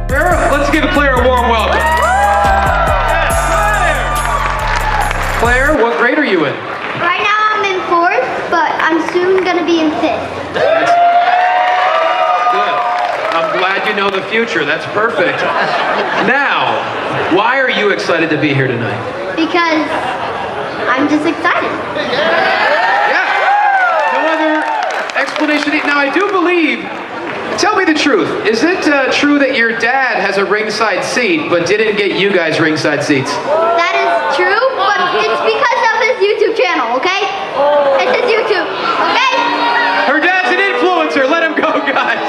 Let's give Claire a warm welcome. Claire, what grade are you in? Right now I'm in 4th, but I'm soon going to be in 5th. Good. I'm glad you know the future. That's perfect. Now, why are you excited to be here tonight? Because I'm just excited. Yeah. No other explanation. Now, I do believe, tell me the truth. Is it true that your dad has a ringside seat, but didn't get you guys ringside seats? That is true, but it's because of his YouTube channel, okay? It's his YouTube, okay? Her dad's an influencer. Let him go, guys.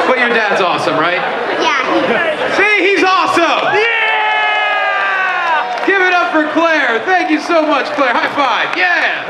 But your dad's awesome, right? Yeah, he is. See, he's awesome. Yeah! Give it up for Claire. Thank you so much, Claire. High five. Yeah!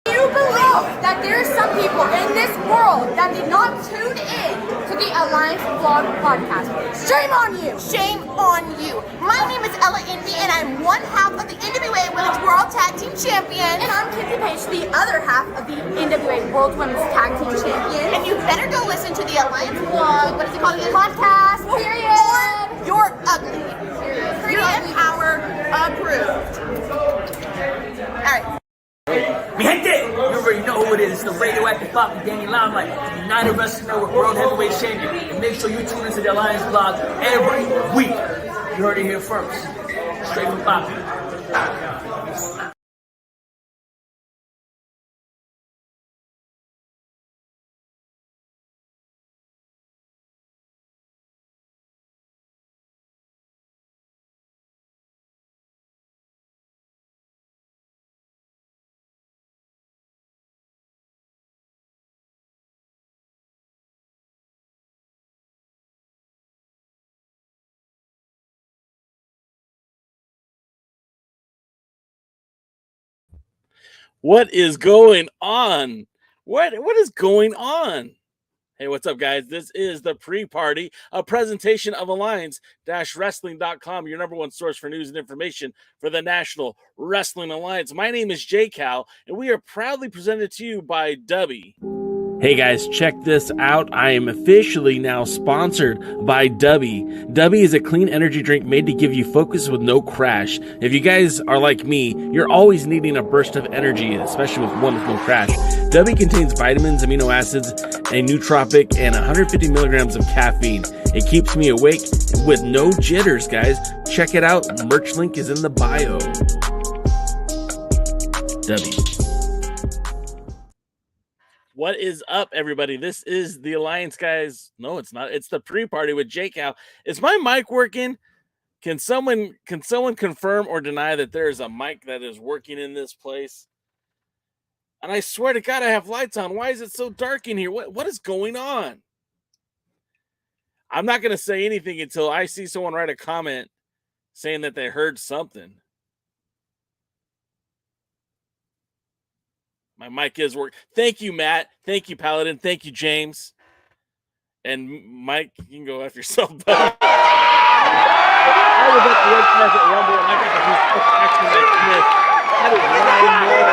Do you believe that there are some people in this world that did not tune in to the Alliance Vlog podcast? Shame on you! Shame on you. My name is Ella Envy, and I'm one half of the NWA Women's World Tag Team Champion. And I'm Kinsey Page, the other half of the NWA World Women's Tag Team Champion. And you better go listen to the Alliance Vlog. What is it called again? Podcast, period. Or you're ugly. Pretty You're and power approved. Alright. Mi gente, you already know who it is. It's the radioactive Papa Danny Limelight, the United Wrestling Network World Heavyweight Champion. And make sure you tune into the Alliance Vlog every week. You heard it here first. Straight from Papa. What is going on? What is going on? Hey, what's up, guys? This is the pre-party, a presentation of Alliance-Wrestling.com, your number one source for news and information for the National Wrestling Alliance. My name is Jay Cal, and we are proudly presented to you by Dubby. Hey guys, check this out. I am officially now sponsored by Dubby. Dubby is a clean energy drink made to give you focus with no crash. If you guys are like me, you're always needing a burst of energy, especially with one with no crash. Dubby contains vitamins, amino acids, a nootropic, and 150 milligrams of caffeine. It keeps me awake with no jitters, guys. Check it out. Merch link is in the bio. Dubby. What is up, everybody? This is the Alliance, guys. No, it's not. It's the pre-party with Jake Al. Is my mic working? Can someone confirm or deny that there is a mic that is working in this place? And I swear to God, I have lights on. Why is it so dark in here? What is going on? I'm not going to say anything until I see someone write a comment saying that they heard something. My mic is working. Thank you, Matt. Thank you, Paladin. Thank you, James. And Mike, you can go after yourself. I was at the Red Carpet Rumble, and I got the action that Smith. That is Ryan Moore.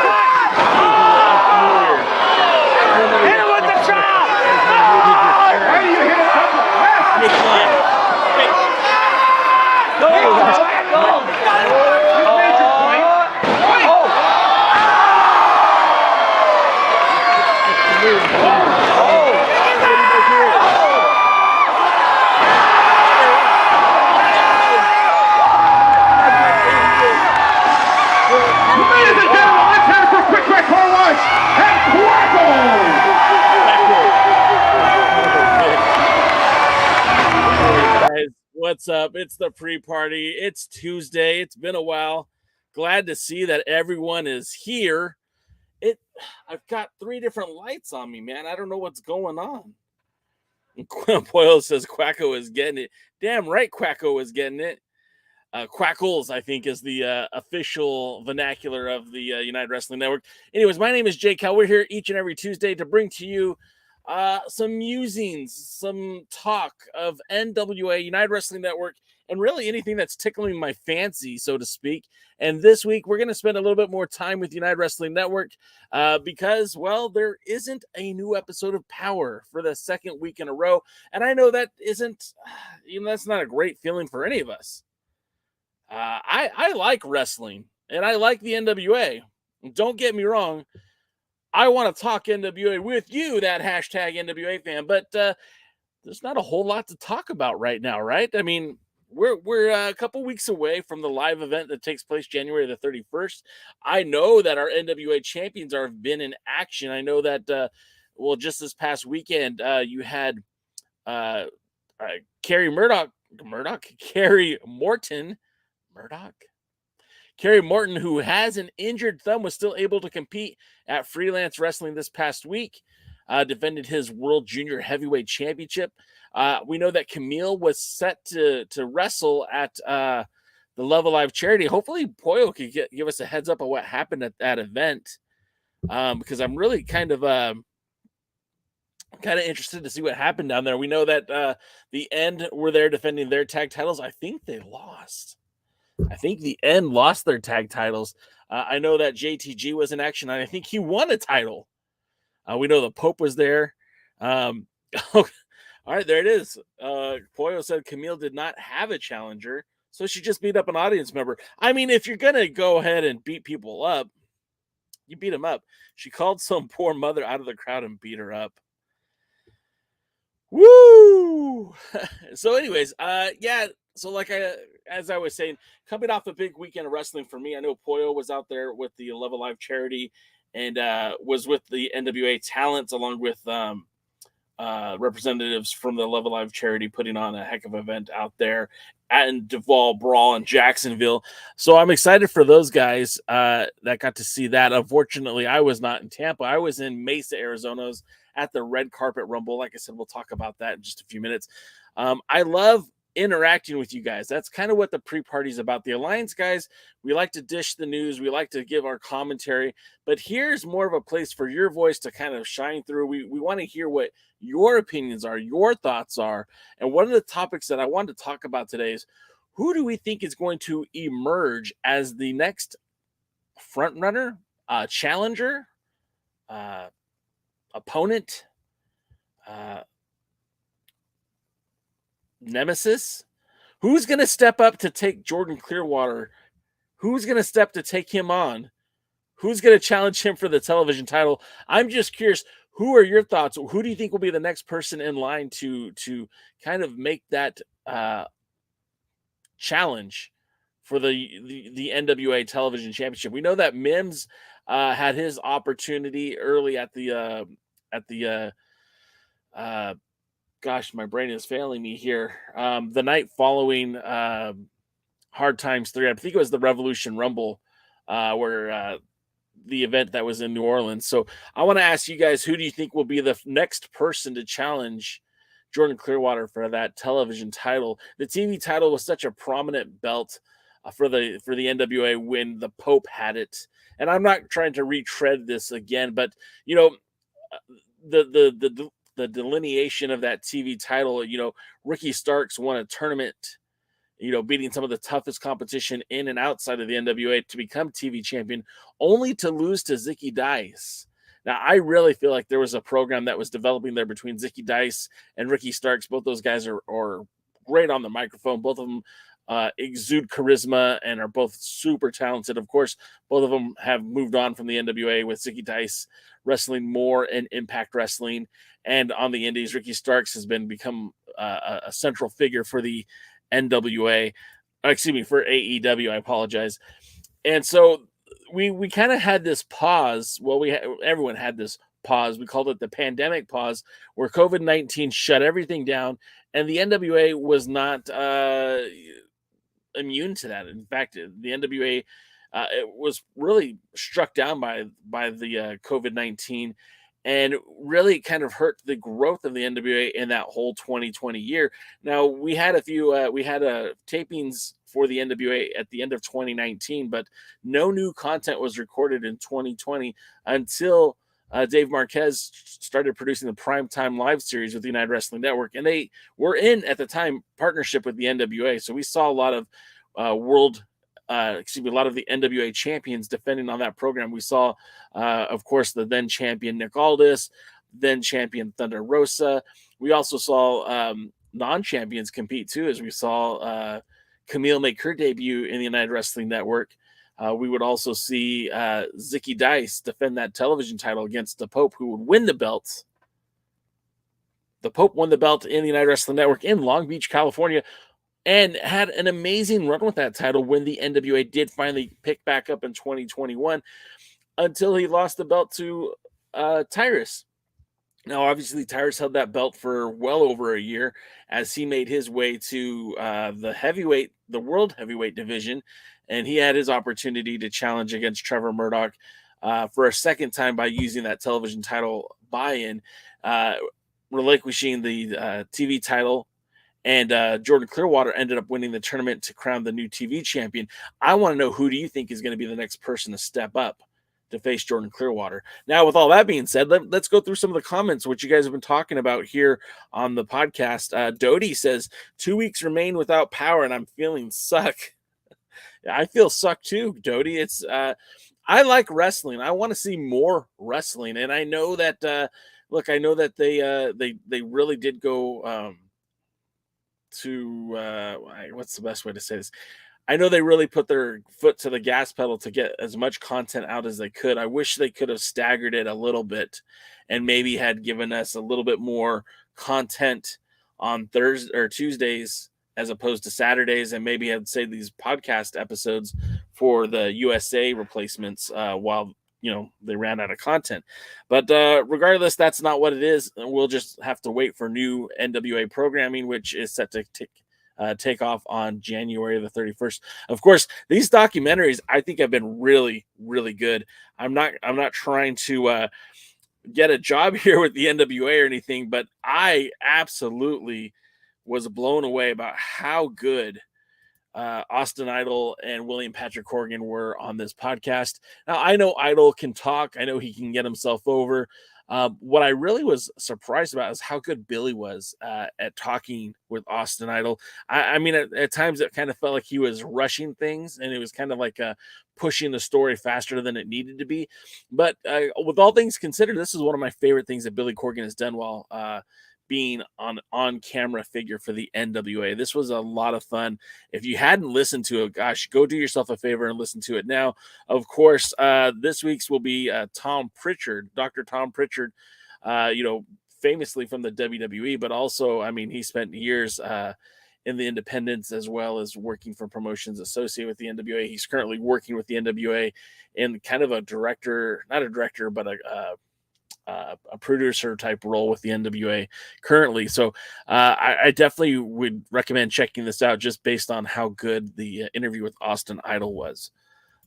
Hit him with the chop! Why do you hit it from the left? Nick Lyon. Go! You made your point. Ladies and gentlemen, let's have it for Quick Quick Car Wash and Quackle! Guys, what's up? It's the pre-party. It's Tuesday. It's been a while. Glad to see that everyone is here. I've got 3 different lights on me, man. I don't know what's going on. Boyle says Quacko is getting it. Damn right, Quacko is getting it. Quackles, I think, is the official vernacular of the United Wrestling Network. Anyways, my name is Jake Cal. We're here each and every Tuesday to bring to you some musings, some talk of NWA, United Wrestling Network, and really anything that's tickling my fancy, so to speak. And this week, we're going to spend a little bit more time with United Wrestling Network because, well, there isn't a new episode of Power for the second week in a row. And I know that isn't, that's not a great feeling for any of us. I like wrestling, and I like the NWA. Don't get me wrong. I want to talk NWA with you, that hashtag NWA fan, but there's not a whole lot to talk about right now, right? I mean, we're a couple weeks away from the live event that takes place January the 31st. I know that our NWA champions have been in action. I know that, just this past weekend, you had Kerry Morton, who has an injured thumb, was still able to compete at Freelance Wrestling this past week, defended his World Junior Heavyweight Championship. We know that Camille was set to wrestle at the Love Alive charity. Hopefully, Poyo could give us a heads up of what happened at that event, because I'm really kind of interested to see what happened down there. We know that the End were there defending their tag titles. I think they lost. I think the End lost their tag titles. I know that JTG was in action, and I think he won a title. We know the Pope was there. All right, there it is. Poyo said Camille did not have a challenger, so she just beat up an audience member. I mean, if you're going to go ahead and beat people up, you beat them up. She called some poor mother out of the crowd and beat her up. Woo! So anyways, so as I was saying, coming off a big weekend of wrestling for me, I know Poyo was out there with the Love Alive charity and was with the NWA talents along with representatives from the Love Alive charity putting on a heck of an event out there at Duval Brawl in Jacksonville. So I'm excited for those guys that got to see that. Unfortunately, I was not in Tampa. I was in Mesa, Arizona at the Red Carpet Rumble. Like I said, we'll talk about that in just a few minutes. I love interacting with you guys. That's kind of what the pre-party is about. The Alliance guys, we like to dish the news. We like to give our commentary, but here's more of a place for your voice to kind of shine through. We want to hear what your opinions are, your thoughts are. And one of the topics that I wanted to talk about today is, who do we think is going to emerge as the next front runner, challenger, opponent, nemesis? Who's going to step up to take Jordan Clearwater? Who's going to step to take him on? Who's going to challenge him for the television title? I'm just curious. Who are your thoughts? Who do you think will be the next person in line to kind of make that challenge for the NWA Television Championship? We know that Mims had his opportunity early at the gosh, my brain is failing me here. The night following Hard Times 3, I think it was the Revolution Rumble, where the event that was in New Orleans. So I want to ask you guys, who do you think will be the next person to challenge Jordan Clearwater for that television title? The TV title was such a prominent belt for the NWA when the Pope had it. And I'm not trying to retread this again, but you know, the delineation of that TV title, you know, Ricky Starks won a tournament, you know, beating some of the toughest competition in and outside of the NWA to become TV champion, only to lose to Zicky Dice. Now, I really feel like there was a program that was developing there between Zicky Dice and Ricky Starks. Both those guys are great on the microphone. Both of them exude charisma and are both super talented. Of course, both of them have moved on from the NWA, with Zicky Dice wrestling more in Impact Wrestling, and on the Indies, Ricky Starks has become a central figure for the NWA, for AEW. I apologize. And so we kind of had this pause. Well, everyone had this pause. We called it the pandemic pause, where COVID-19 shut everything down, and the NWA was not immune to that. In fact, the NWA it was really struck down by the COVID-19, and really kind of hurt the growth of the NWA in that whole 2020 year. Now, we had tapings for the NWA at the end of 2019, but no new content was recorded in 2020 until Dave Marquez started producing the Primetime Live series with the United Wrestling Network, and they were in, at the time, partnership with the NWA. So we saw a lot of a lot of the NWA champions defending on that program. We saw, of course, the then champion Nick Aldis, then champion Thunder Rosa. We also saw non-champions compete too, as we saw Camille make her debut in the United Wrestling Network. We would also see Zicky Dice defend that television title against the Pope, who would win the belt. The Pope won the belt in the United Wrestling Network in Long Beach, California, and had an amazing run with that title when the NWA did finally pick back up in 2021, until he lost the belt to Tyrus. Now, obviously, Tyrus held that belt for well over a year as he made his way to the world heavyweight division, and he had his opportunity to challenge against Trevor Murdoch for a second time by using that television title buy-in, relinquishing the TV title, and Jordan Clearwater ended up winning the tournament to crown the new TV champion. I want to know, who do you think is going to be the next person to step up to face Jordan Clearwater? Now, with all that being said, let's go through some of the comments, which you guys have been talking about here on the podcast. Dodie says, 2 weeks remain without power, and I'm feeling suck. I feel suck too, Dodie. It's I like wrestling. I want to see more wrestling, and I know that I know that they really did go to what's the best way to say this? I know they really put their foot to the gas pedal to get as much content out as they could. I wish they could have staggered it a little bit and maybe had given us a little bit more content on Thursday or Tuesdays as opposed to Saturdays, and maybe had saved these podcast episodes for the USA replacements while they ran out of content. But regardless, that's not what it is. We'll just have to wait for new NWA programming, which is set to take off on January the 31st. Of course, these documentaries I think have been really, really good. I'm not trying to get a job here with the NWA or anything, but I absolutely was blown away about how good Austin Idol and William Patrick Corgan were on this podcast. Now, I know Idol can talk. I know he can get himself over. What I really was surprised about is how good Billy was at talking with Austin Idol. I mean, at times it kind of felt like he was rushing things, and it was kind of like pushing the story faster than it needed to be. But with all things considered, this is one of my favorite things that Billy Corgan has done while being on camera figure for the NWA. This was a lot of fun. If you hadn't listened to it, gosh, go do yourself a favor and listen to it now. Of course, this week's will be Tom Pritchard, Dr. Tom Pritchard, famously from the WWE, but also, I mean, he spent years in the independents as well as working for promotions associated with the NWA. He's currently working with the NWA in kind of a director, not a director, but a producer type role with the NWA currently. So I definitely would recommend checking this out just based on how good the interview with Austin Idol was.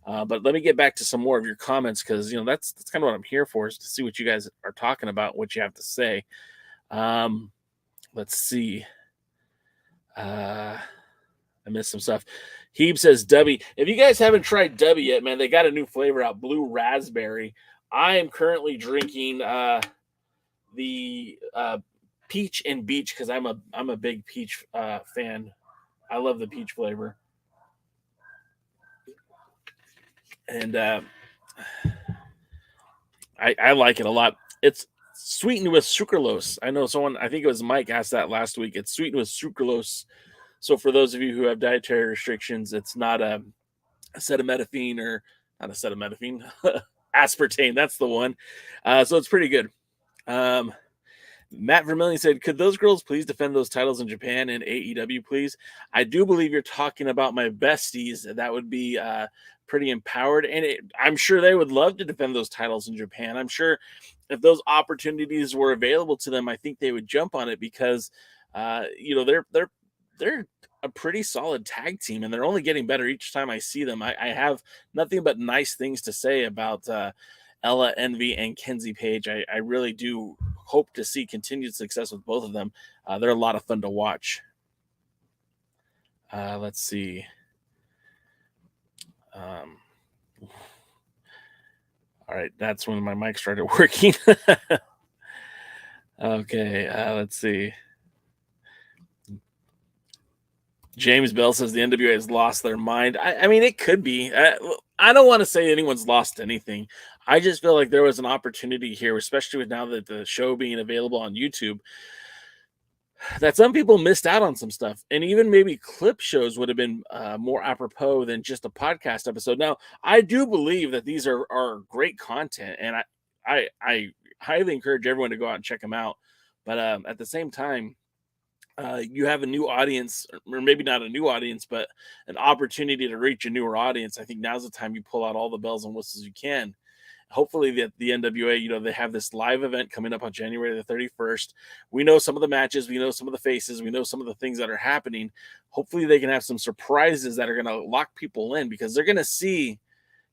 But let me get back to some more of your comments, because that's kind of what I'm here for, is to see what you guys are talking about, what you have to say. Let's see. I missed some stuff. Heeb says Dubby. If you guys haven't tried Dubby yet, man, they got a new flavor out, blue raspberry. I am currently drinking the peach and beach, because I'm a big peach fan. I love the peach flavor, and I like it a lot. It's sweetened with sucralose. I know someone, I think it was Mike, asked that last week. It's sweetened with sucralose. So for those of you who have dietary restrictions, it's not a acetaminophen, or not acetaminophen. Aspartame, that's the one. So it's pretty good. Matt Vermillion said, could those girls please defend those titles in Japan and AEW, please? I do believe you're talking about my besties. That would be pretty empowered. And I'm sure they would love to defend those titles in Japan. I'm sure if those opportunities were available to them, I think they would jump on it, because, they're a pretty solid tag team, and they're only getting better each time I see them. I have nothing but nice things to say about Ella, Envy, and Kenzie Page. I really do hope to see continued success with both of them. They're a lot of fun to watch. Let's see. All right, that's when my mic started working. Okay, let's see. James Bell says the NWA has lost their mind. I mean, it could be. I don't want to say anyone's lost anything. I just feel like there was an opportunity here, especially with now that the show being available on YouTube, that some people missed out on some stuff. And even maybe clip shows would have been more apropos than just a podcast episode. Now, I do believe that these are great content, and I highly encourage everyone to go out and check them out. But at the same time, you have a new audience, or maybe not a new audience, but an opportunity to reach a newer audience. I think now's the time you pull out all the bells and whistles you can. Hopefully the NWA, they have this live event coming up on January the 31st. We know some of the matches, we know some of the faces, we know some of the things that are happening. Hopefully they can have some surprises that are going to lock people in, because they're going to see,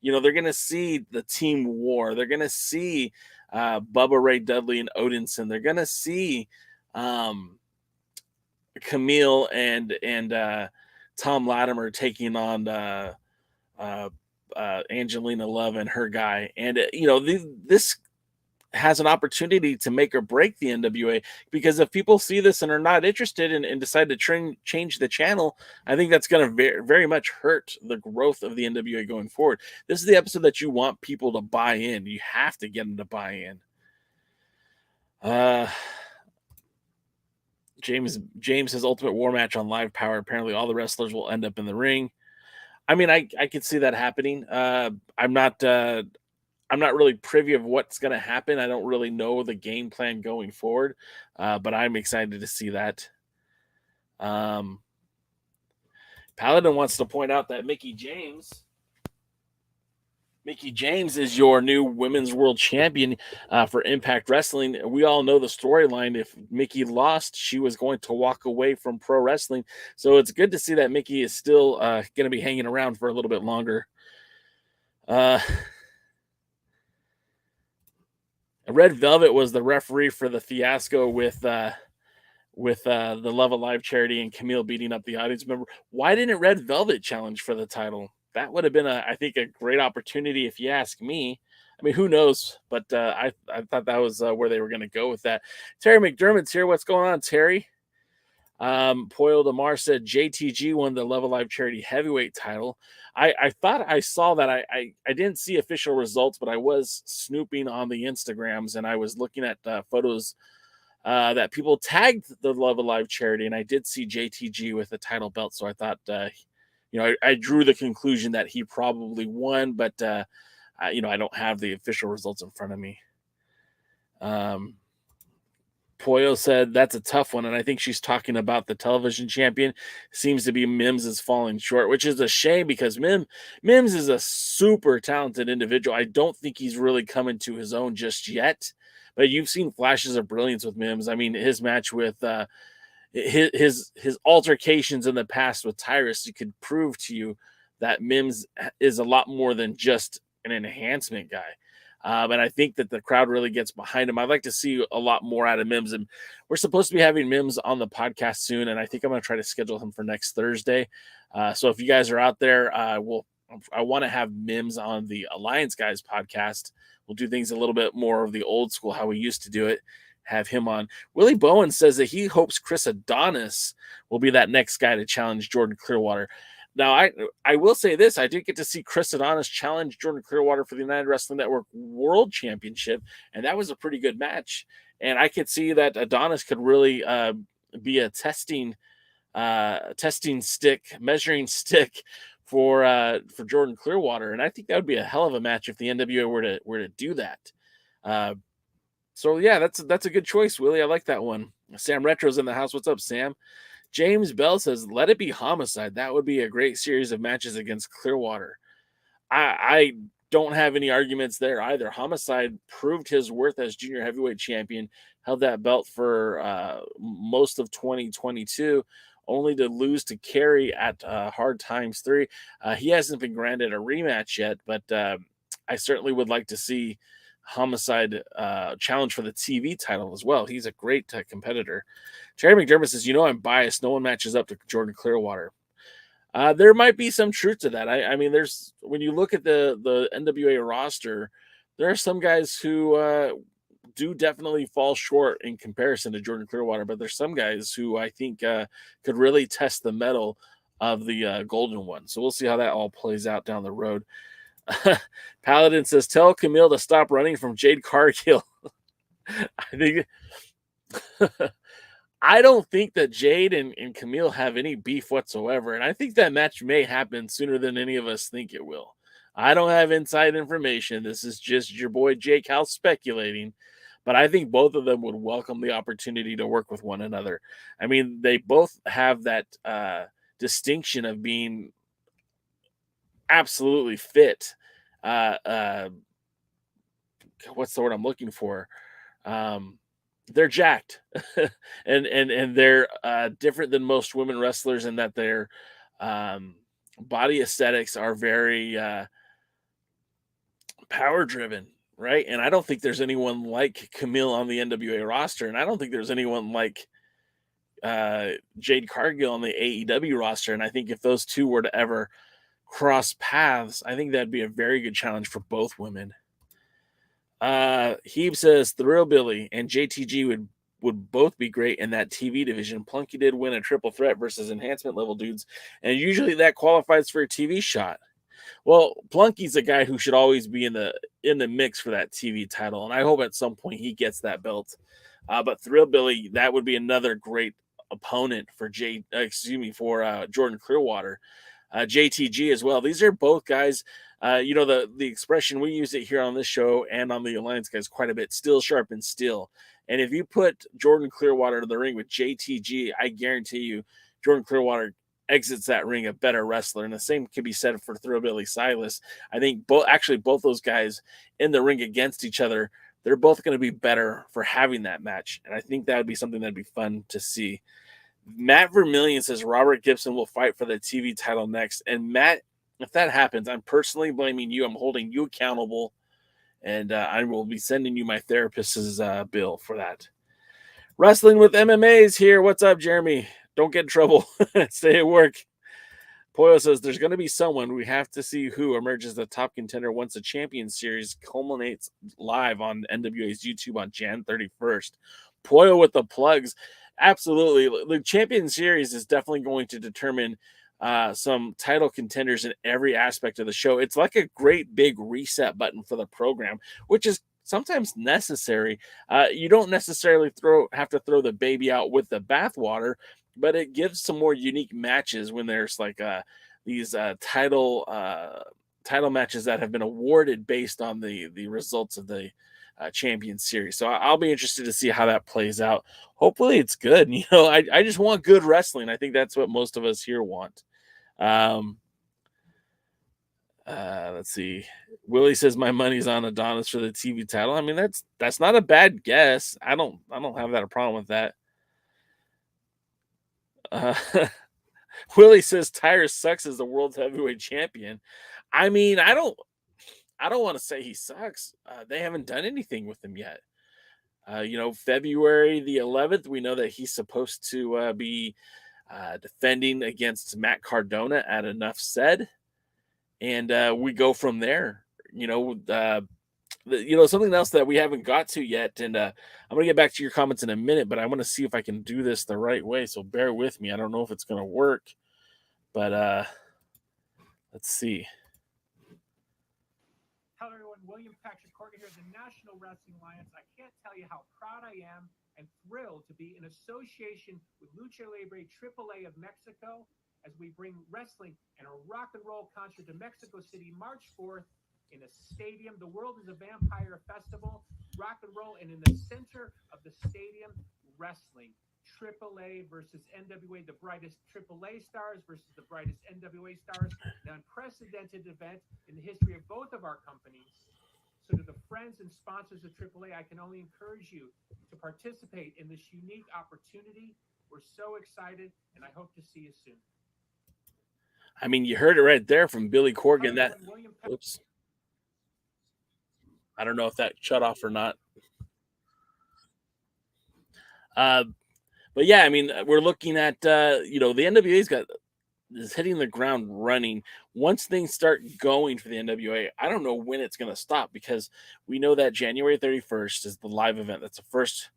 they're going to see the team war. They're going to see Bubba Ray Dudley and Odinson. They're going to see Camille and Tom Latimer taking on Angelina Love and her guy. And this has an opportunity to make or break the NWA, because if people see this and are not interested and decide to change the channel, I think that's going to very, very much hurt the growth of the NWA going forward. This is the episode that you want people to buy in. You have to get them to buy in. James says Ultimate War match on Live Power. Apparently all the wrestlers will end up in the ring. I mean, I could see that happening. I'm not really privy of what's going to happen. I don't really know the game plan going forward, but I'm excited to see that. Paladin wants to point out that Mickie James is your new women's world champion for Impact Wrestling. We all know the storyline. If Mickie lost, she was going to walk away from pro wrestling. So it's good to see that Mickie is still going to be hanging around for a little bit longer. Red Velvet was the referee for the fiasco with the Love Alive charity and Camille beating up the audience member. Why didn't Red Velvet challenge for the title? That would have been, I think, a great opportunity if you ask me. I mean, who knows? But I thought that was where they were going to go with that. Terry McDermott's here. What's going on, Terry? Poyle DeMar said JTG won the Love Alive charity heavyweight title. I thought I saw that. I didn't see official results, but I was snooping on the Instagrams, and I was looking at photos that people tagged the Love Alive charity, and I did see JTG with the title belt. So I thought, I drew the conclusion that he probably won, but I don't have the official results in front of me. Poyo said that's a tough one, and I think she's talking about the television champion. Seems to be Mims is falling short, which is a shame, because Mims is a super talented individual. I don't think he's really coming to his own just yet, but you've seen flashes of brilliance with Mims. I mean, his match with his altercations in the past with Tyrus, you could prove to you that Mims is a lot more than just an enhancement guy. And I think that the crowd really gets behind him. I'd like to see a lot more out of Mims, and we're supposed to be having Mims on the podcast soon, and I think I'm going to try to schedule him for next Thursday. So if you guys are out there, I want to have Mims on the Alliance Guys podcast. We'll do things a little bit more of the old school, how we used to do it. Have him on. Willie Bowen says that he hopes Chris Adonis will be that next guy to challenge Jordan Clearwater. Now, I will say this. I did get to see Chris Adonis challenge Jordan Clearwater for the United Wrestling Network World Championship, and that was a pretty good match. And I could see that Adonis could really be a measuring stick for Jordan Clearwater. And I think that would be a hell of a match if the NWA were to do that. So yeah, that's a good choice, Willie. I like that one. Sam Retro's in the house. What's up, Sam? James Bell says, let it be Homicide. That would be a great series of matches against Clearwater. I don't have any arguments there either. Homicide proved his worth as junior heavyweight champion, held that belt for most of 2022, only to lose to Kerry at Hard Times 3. He hasn't been granted a rematch yet, but I certainly would like to see Homicide challenge for the TV title as well. He's a great competitor. Terry McDermott says, I'm biased. No one matches up to Jordan Clearwater. There might be some truth to that. I mean, when you look at the NWA roster, there are some guys who do definitely fall short in comparison to Jordan Clearwater, but there's some guys who I think could really test the mettle of the golden one. So we'll see how that all plays out down the road. Paladin says, tell Camille to stop running from Jade Cargill. I think I don't think that Jade and Camille have any beef whatsoever. And I think that match may happen sooner than any of us think it will. I don't have inside information. This is just your boy Jake House speculating. But I think both of them would welcome the opportunity to work with one another. I mean, they both have that distinction of being absolutely fit. What's the word I'm looking for? They're jacked, and they're different than most women wrestlers in that their body aesthetics are very power driven, right? And I don't think there's anyone like Camille on the NWA roster, and I don't think there's anyone like Jade Cargill on the AEW roster. And I think if those two were to ever cross paths, I think that'd be a very good challenge for both women. Heeb says Thrill Billy and JTG would both be great in that TV division. Plunky did win a triple threat versus enhancement level dudes, and usually that qualifies for a TV shot. Well, Plunky's a guy who should always be in the mix for that TV title, and I hope at some point he gets that belt. But Thrill Billy, that would be another great opponent for Jordan Clearwater. JTG as well. These are both guys. The expression, we use it here on this show and on the Alliance guys quite a bit, still sharp and still. And if you put Jordan Clearwater to the ring with JTG, I guarantee you Jordan Clearwater exits that ring a better wrestler. And the same can be said for Thrillbilly Silas. I think both those guys in the ring against each other, they're both going to be better for having that match. And I think that would be something that'd be fun to see. Matt Vermillion says Robert Gibson will fight for the TV title next. And Matt, if that happens, I'm personally blaming you. I'm holding you accountable, and I will be sending you my therapist's bill for that. Wrestling with MMA is here. What's up, Jeremy? Don't get in trouble. Stay at work. Poyo says there's going to be someone. We have to see who emerges the top contender once the Champion Series culminates live on NWA's YouTube on Jan 31st. Poyo with the plugs. Absolutely. The Champion Series is definitely going to determine some title contenders in every aspect of the show. It's like a great big reset button for the program, which is sometimes necessary. You don't necessarily have to throw the baby out with the bathwater, but it gives some more unique matches when there's like these title matches that have been awarded based on the results of the Champion Series. So I'll be interested to see how that plays out. Hopefully it's good. I just want good wrestling. I think that's what most of us here want. Let's see. Willie says my money's on Adonis for the TV title. I mean, that's not a bad guess. I don't have that a problem with that. Willie says Tyre sucks as the world heavyweight champion. I mean, I don't want to say he sucks. They haven't done anything with him yet. February the 11th, we know that he's supposed to be defending against Matt Cardona at Enough Said. And we go from there. Something else that we haven't got to yet. And I'm going to get back to your comments in a minute, but I want to see if I can do this the right way. So bear with me. I don't know if it's going to work, but let's see. Hello, everyone. William Patrick Corker here, the National Wrestling Alliance. I can't tell you how proud I am and thrilled to be in association with Lucha Libre AAA of Mexico as we bring wrestling and a rock and roll concert to Mexico City March 4th in a stadium. The World is a Vampire Festival, rock and roll, and in the center of the stadium, wrestling. AAA versus NWA, the brightest AAA stars versus the brightest NWA stars, an unprecedented event in the history of both of our companies. So to the friends and sponsors of AAA, I can only encourage you to participate in this unique opportunity. We're so excited, and I hope to see you soon. I mean, you heard it right there from Billy Corgan. Oops. I don't know if that shut off or not. But yeah, I mean, we're looking at, the NWA's got is hitting the ground running. Once things start going for the NWA, I don't know when it's going to stop, because we know that January 31st is the live event. That's the first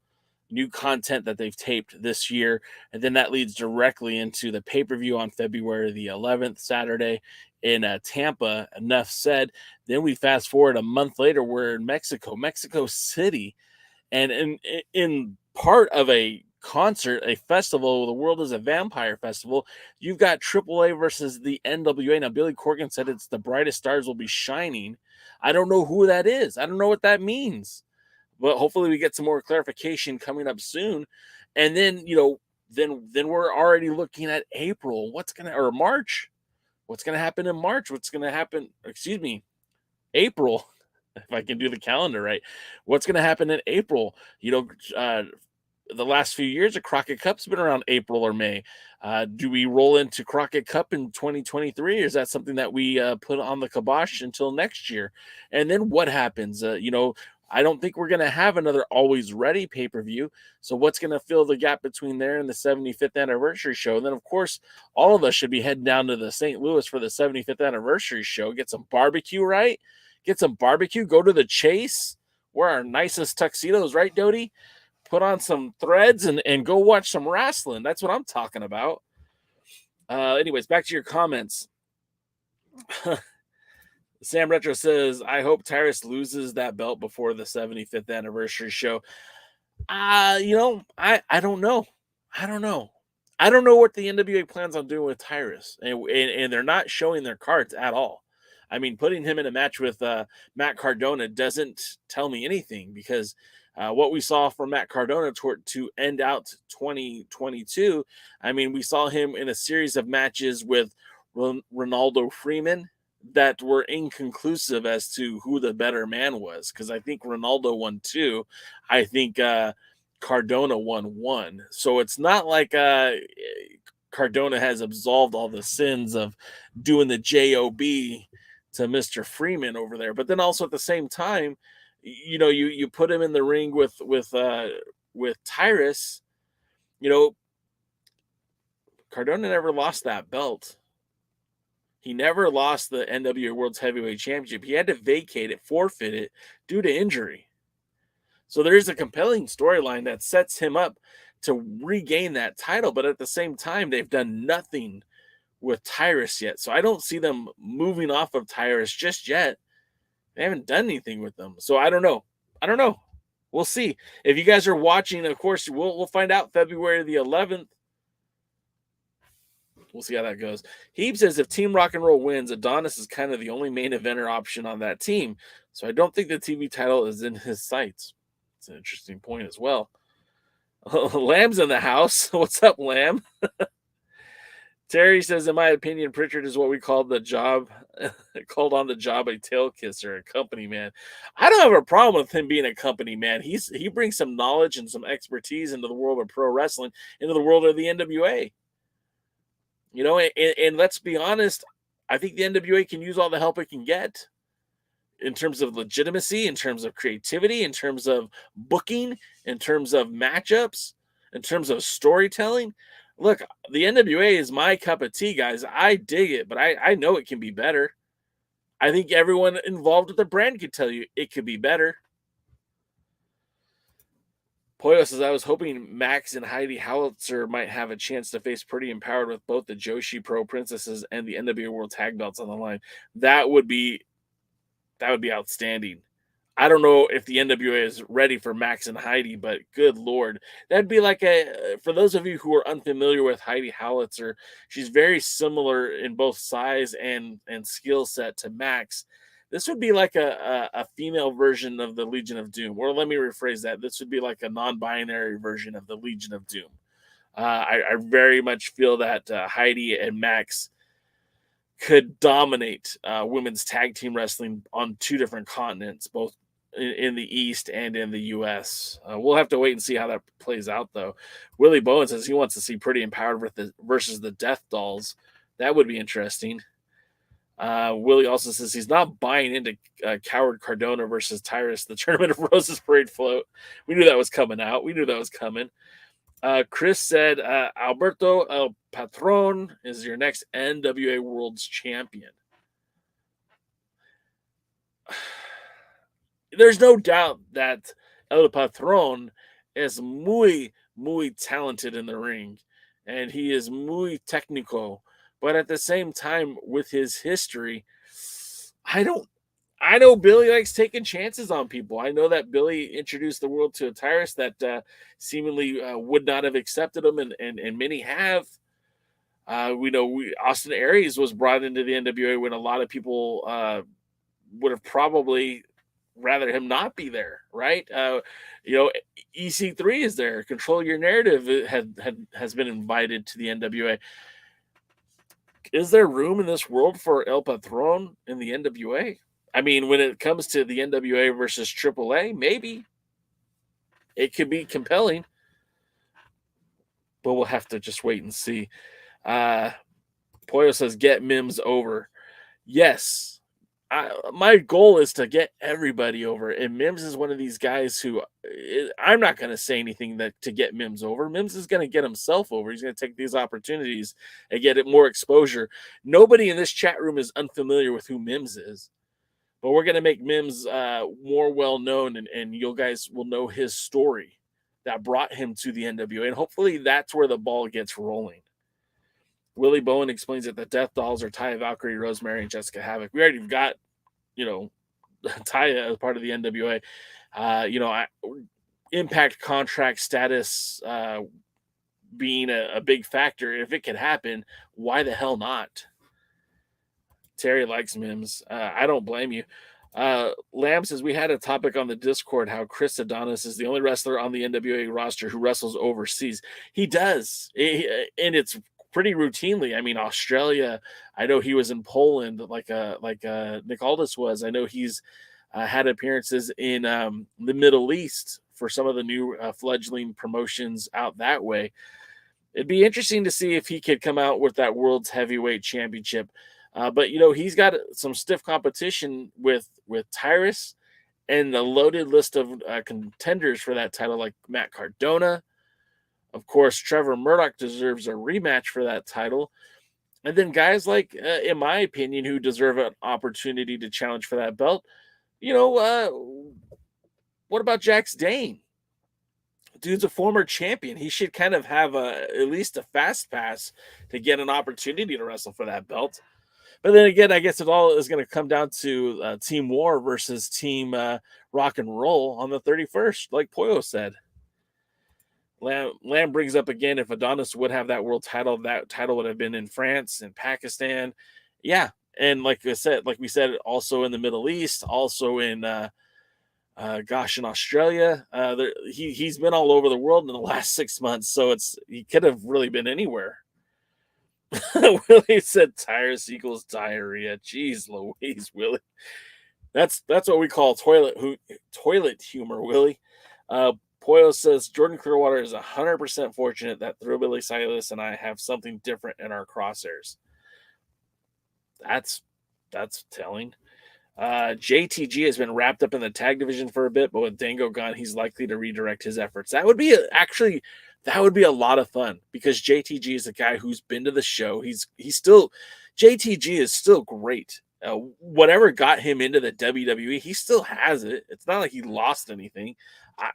new content that they've taped this year. And then that leads directly into the pay-per-view on February the 11th, Saturday in Tampa. Enough said. Then we fast forward a month later, we're in Mexico City. And in part of a concert, a festival, the World is a Vampire Festival, you've got AAA versus the NWA. Now, Billy Corgan said it's the brightest stars will be shining. I don't know who that is. I don't know what that means. But hopefully we get some more clarification coming up soon. And then, then we're already looking at April. Or March. What's going to happen in March? What's going to happen? April, if I can do the calendar right. What's going to happen in April? The last few years, the Crockett Cup's been around April or May. Do we roll into Crockett Cup in 2023? Or is that something that we put on the kibosh until next year? And then what happens? I don't think we're going to have another Always Ready pay-per-view. So what's going to fill the gap between there and the 75th anniversary show? And then, of course, all of us should be heading down to the St. Louis for the 75th anniversary show. Get some barbecue, right? Get some barbecue. Go to the Chase. Wear our nicest tuxedos, right, Dodie? Put on some threads and go watch some wrestling. That's what I'm talking about. Anyways, back to your comments. Sam Retro says, I hope Tyrus loses that belt before the 75th anniversary show. I don't know. I don't know what the NWA plans on doing with Tyrus. And they're not showing their cards at all. I mean, putting him in a match with Matt Cardona doesn't tell me anything, because what we saw from Matt Cardona to end out 2022, I mean, we saw him in a series of matches with Ronaldo Freeman that were inconclusive as to who the better man was, because I think Ronaldo won 2. I think Cardona won 1. So it's not like Cardona has absolved all the sins of doing the JOB to Mr. Freeman over there. But then also at the same time, you put him in the ring with Tyrus. Cardona never lost that belt. He never lost the NWA World's Heavyweight Championship. He had to vacate it, forfeit it due to injury. So there's a compelling storyline that sets him up to regain that title. But at the same time, they've done nothing with Tyrus yet. So I don't see them moving off of Tyrus just yet. They haven't done anything with them. So I don't know. We'll see. If you guys are watching, of course, we'll find out February the 11th. We'll see how that goes. Heeb says, if Team Rock and Roll wins, Adonis is kind of the only main eventer option on that team. So I don't think the TV title is in his sights. It's an interesting point as well. Lamb's in the house. What's up, Lamb? Terry says, in my opinion, Pritchard is what we called on the job a tail kisser, a company man. I don't have a problem with him being a company man. He brings some knowledge and some expertise into the world of pro wrestling, into the world of the NWA. And let's be honest, I think the NWA can use all the help it can get in terms of legitimacy, in terms of creativity, in terms of booking, in terms of matchups, in terms of storytelling. Look, the NWA is my cup of tea, guys. I dig it, but I know it can be better. I think everyone involved with the brand could tell you it could be better. Poyo says, I was hoping Max and Heidi Howitzer might have a chance to face Pretty Empowered with both the Joshi Pro Princesses and the NWA World Tag Belts on the line. That would be outstanding. I don't know if the NWA is ready for Max and Heidi, but good Lord. That'd be like for those of you who are unfamiliar with Heidi Howitzer, she's very similar in both size and skill set to Max. This would be like a female version of the Legion of Doom. Or let me rephrase that. This would be like a non-binary version of the Legion of Doom. I very much feel that Heidi and Max could dominate women's tag team wrestling on 2 different continents, both in the East and in the U.S. We'll have to wait and see how that plays out, though. Willie Bowen says he wants to see Pretty Empowered versus the Death Dolls. That would be interesting. Willie also says he's not buying into Coward Cardona versus Tyrus, the Tournament of Roses parade float. We knew that was coming out. We knew that was coming. Chris said Alberto El Patron is your next NWA World's Champion. There's no doubt that El Patron is muy talented in the ring, and he is muy técnico. But at the same time, with his history, I know Billy likes taking chances on people. I know that Billy introduced the world to a Tyrus that seemingly would not have accepted him, and many have. We know Austin Aries was brought into the NWA when a lot of people would have probably rather him not be there, right? EC3 is there. Control Your Narrative has been invited to the NWA. Is there room in this world for El Patron in the NWA? I mean, when it comes to the NWA versus AAA, maybe it could be compelling, but we'll have to just wait and see. Pollo says, get Mims over. Yes, my goal is to get everybody over, and Mims is one of these guys who I'm not going to say anything to get Mims over. Mims is going to get himself over. He's going to take these opportunities and get it more exposure. Nobody in this chat room is unfamiliar with who Mims is, but we're going to make Mims more well known, and you guys will know his story that brought him to the NWA, and hopefully that's where the ball gets rolling. Willie Bowen explains that the Death Dolls are Taya Valkyrie, Rosemary, and Jessica Havoc. We already got, Taya as part of the NWA. Impact contract status being a big factor. If it could happen, why the hell not? Terry likes Mims. I don't blame you. Lamb says, we had a topic on the Discord how Chris Adonis is the only wrestler on the NWA roster who wrestles overseas. He does. And it's pretty routinely. I mean, Australia, I know he was in Poland like Nick Aldis was. I know he's had appearances in the Middle East for some of the new fledgling promotions out that way. It'd be interesting to see if he could come out with that World's Heavyweight Championship. But he's got some stiff competition with Tyrus and a loaded list of contenders for that title, like Matt Cardona. Of course, Trevor Murdoch deserves a rematch for that title. And then guys like, in my opinion, who deserve an opportunity to challenge for that belt. What about Jax Dane? Dude's a former champion. He should kind of have at least a fast pass to get an opportunity to wrestle for that belt. But then again, I guess it all is going to come down to Team War versus Team Rock and Roll on the 31st, like Pollo said. Lamb brings up again, if Adonis would have that world title, that title would have been in France and Pakistan. Yeah. And like we said, also in the Middle East, also in, in Australia. He's been all over the world in the last 6 months. So he could have really been anywhere. Willie said Tyrus equals diarrhea. Jeez Louise, Willie. That's what we call toilet humor, Willie. Pollo says Jordan Clearwater is 100% fortunate that Thrillbilly Silas and I have something different in our crosshairs. That's telling. JTG has been wrapped up in the tag division for a bit, but with Dango gone, he's likely to redirect his efforts. That would be a lot of fun, because JTG is a guy who's been to the show. JTG is still great. Whatever got him into the WWE, he still has it. It's not like he lost anything.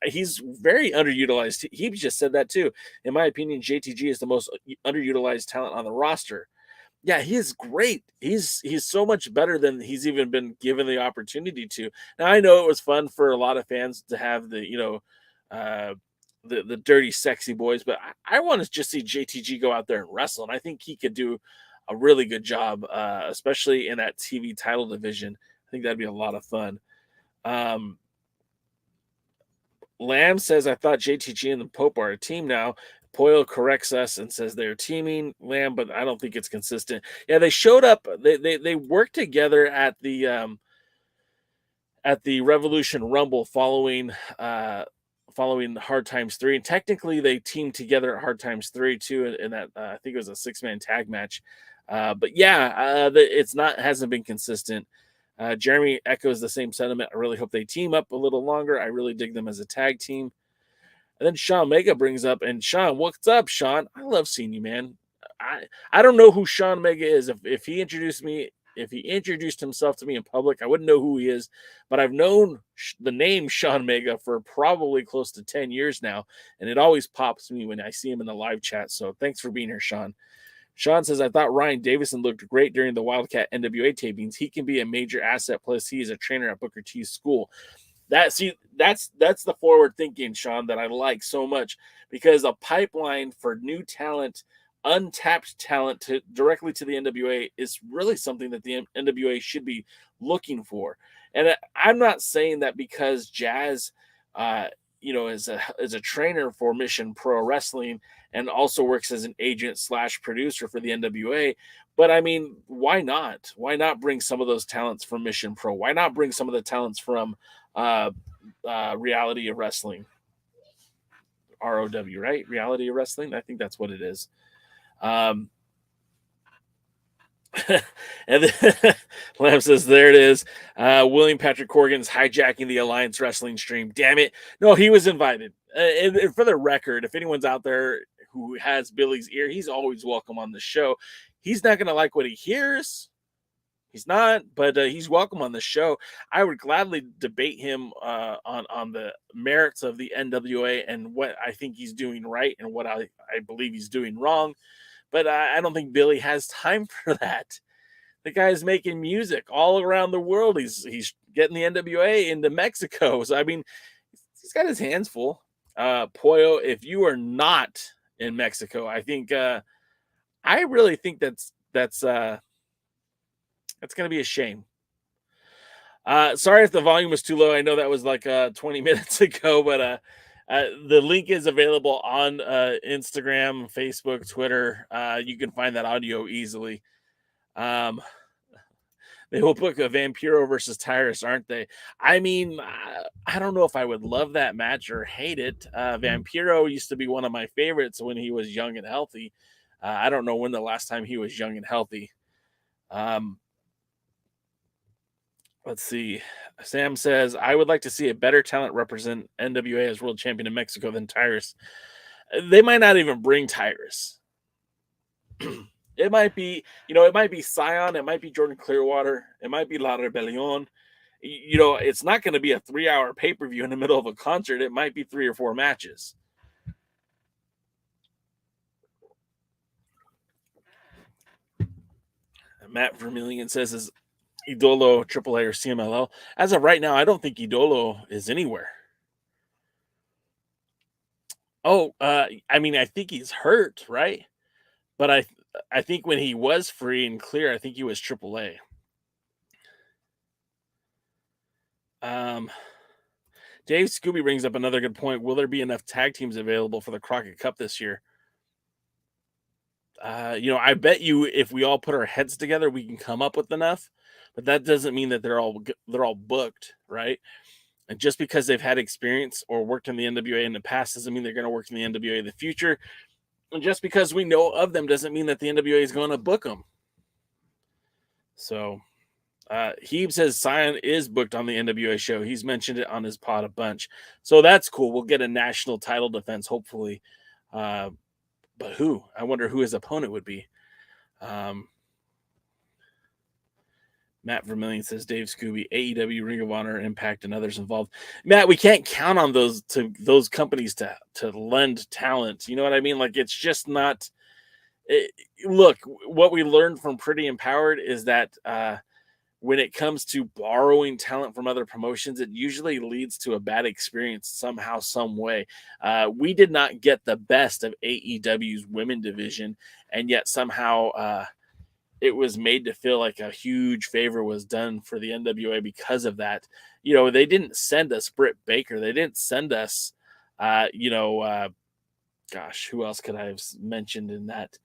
He's very underutilized. He just said that too. In my opinion, JTG is the most underutilized talent on the roster. Yeah, he is great. He's so much better than he's even been given the opportunity to. Now, I know it was fun for a lot of fans to have the dirty, sexy boys, but I want to just see JTG go out there and wrestle, and I think he could do a really good job, especially in that TV title division. I think that'd be a lot of fun. Lamb says, I thought JTG and the Pope are a team now. Pollo corrects us and says they're teaming, Lamb, but I don't think it's consistent. Yeah, they showed up. They worked together at the Revolution Rumble following Hard Times 3, and technically they teamed together at Hard Times 3 too, in that I think it was a 6-man tag match. But yeah, hasn't been consistent. Jeremy echoes the same sentiment. I really hope they team up a little longer. I really dig them as a tag team. And then Sean Mega brings up, and Sean, what's up, Sean? I love seeing you, man. I don't know who Sean Mega is. If he introduced himself to me in public, I wouldn't know who he is, but I've known the name Sean Mega for probably close to 10 years now, and it always pops me when I see him in the live chat. So thanks for being here, Sean. Sean says, I thought Ryan Davison looked great during the Wildcat NWA tapings. He can be a major asset, plus he is a trainer at Booker T's school. That's the forward thinking, Sean, that I like so much, because a pipeline for new talent, untapped talent directly to the NWA is really something that the NWA should be looking for. And I'm not saying that because Jazz, is a trainer for Mission Pro Wrestling and also works as an agent / producer for the NWA. But I mean, why not? Why not bring some of those talents from Mission Pro? Why not bring some of the talents from Reality of Wrestling? ROW, right? Reality of Wrestling? I think that's what it is. And then Lamb says, there it is. William Patrick Corgan's hijacking the Alliance Wrestling stream. Damn it. No, he was invited. And for the record, if anyone's out there who has Billy's ear, he's always welcome on the show. He's not going to like what he hears. He's not, but he's welcome on the show. I would gladly debate him on the merits of the NWA and what I think he's doing right and what I believe he's doing wrong. But I don't think Billy has time for that. The guy's making music all around the world. He's getting the NWA into Mexico. So, I mean, he's got his hands full. Pollo, if you are not in Mexico, I think I really think that's going to be a shame. Sorry if the volume was too low. I know that was like 20 minutes ago, but the link is available on Instagram, Facebook, Twitter. You can find that audio easily. They will book a Vampiro versus Tyrus, aren't they? I mean, I don't know if I would love that match or hate it. Vampiro used to be one of my favorites when he was young and healthy. I don't know when the last time he was young and healthy. Let's see. Sam says, I would like to see a better talent represent NWA as world champion in Mexico than Tyrus. They might not even bring Tyrus. It might be, it might be Scion. It might be Jordan Clearwater. It might be La Rebellion. It's not going to be a 3-hour pay-per-view in the middle of a concert. It might be 3 or 4 matches. Matt Vermillion says, is Idolo AAA or CMLL? As of right now, I don't think Idolo is anywhere. Oh, I mean, I think he's hurt, right? But I think when he was free and clear, I think he was AAA. Dave Scooby brings up another good point. Will there be enough tag teams available for the Crockett Cup this year? I bet you if we all put our heads together, we can come up with enough. But that doesn't mean that they're all booked, right? And just because they've had experience or worked in the NWA in the past doesn't mean they're going to work in the NWA in the future. And just because we know of them doesn't mean that the NWA is going to book them. So, Heeb says Scion is booked on the NWA show. He's mentioned it on his pod a bunch. So that's cool. We'll get a national title defense, hopefully. But who? I wonder who his opponent would be. Matt Vermillion says Dave Scooby, AEW, Ring of Honor, Impact, and others involved. Matt, we can't count on those companies to lend talent. You know what I mean? Like, it's just not. Look, what we learned from Pretty Empowered is that when it comes to borrowing talent from other promotions, it usually leads to a bad experience somehow, some way. We did not get the best of AEW's women division, and yet somehow it was made to feel like a huge favor was done for the NWA because of that. They didn't send us Britt Baker. They didn't send us, gosh, who else could I have mentioned in that?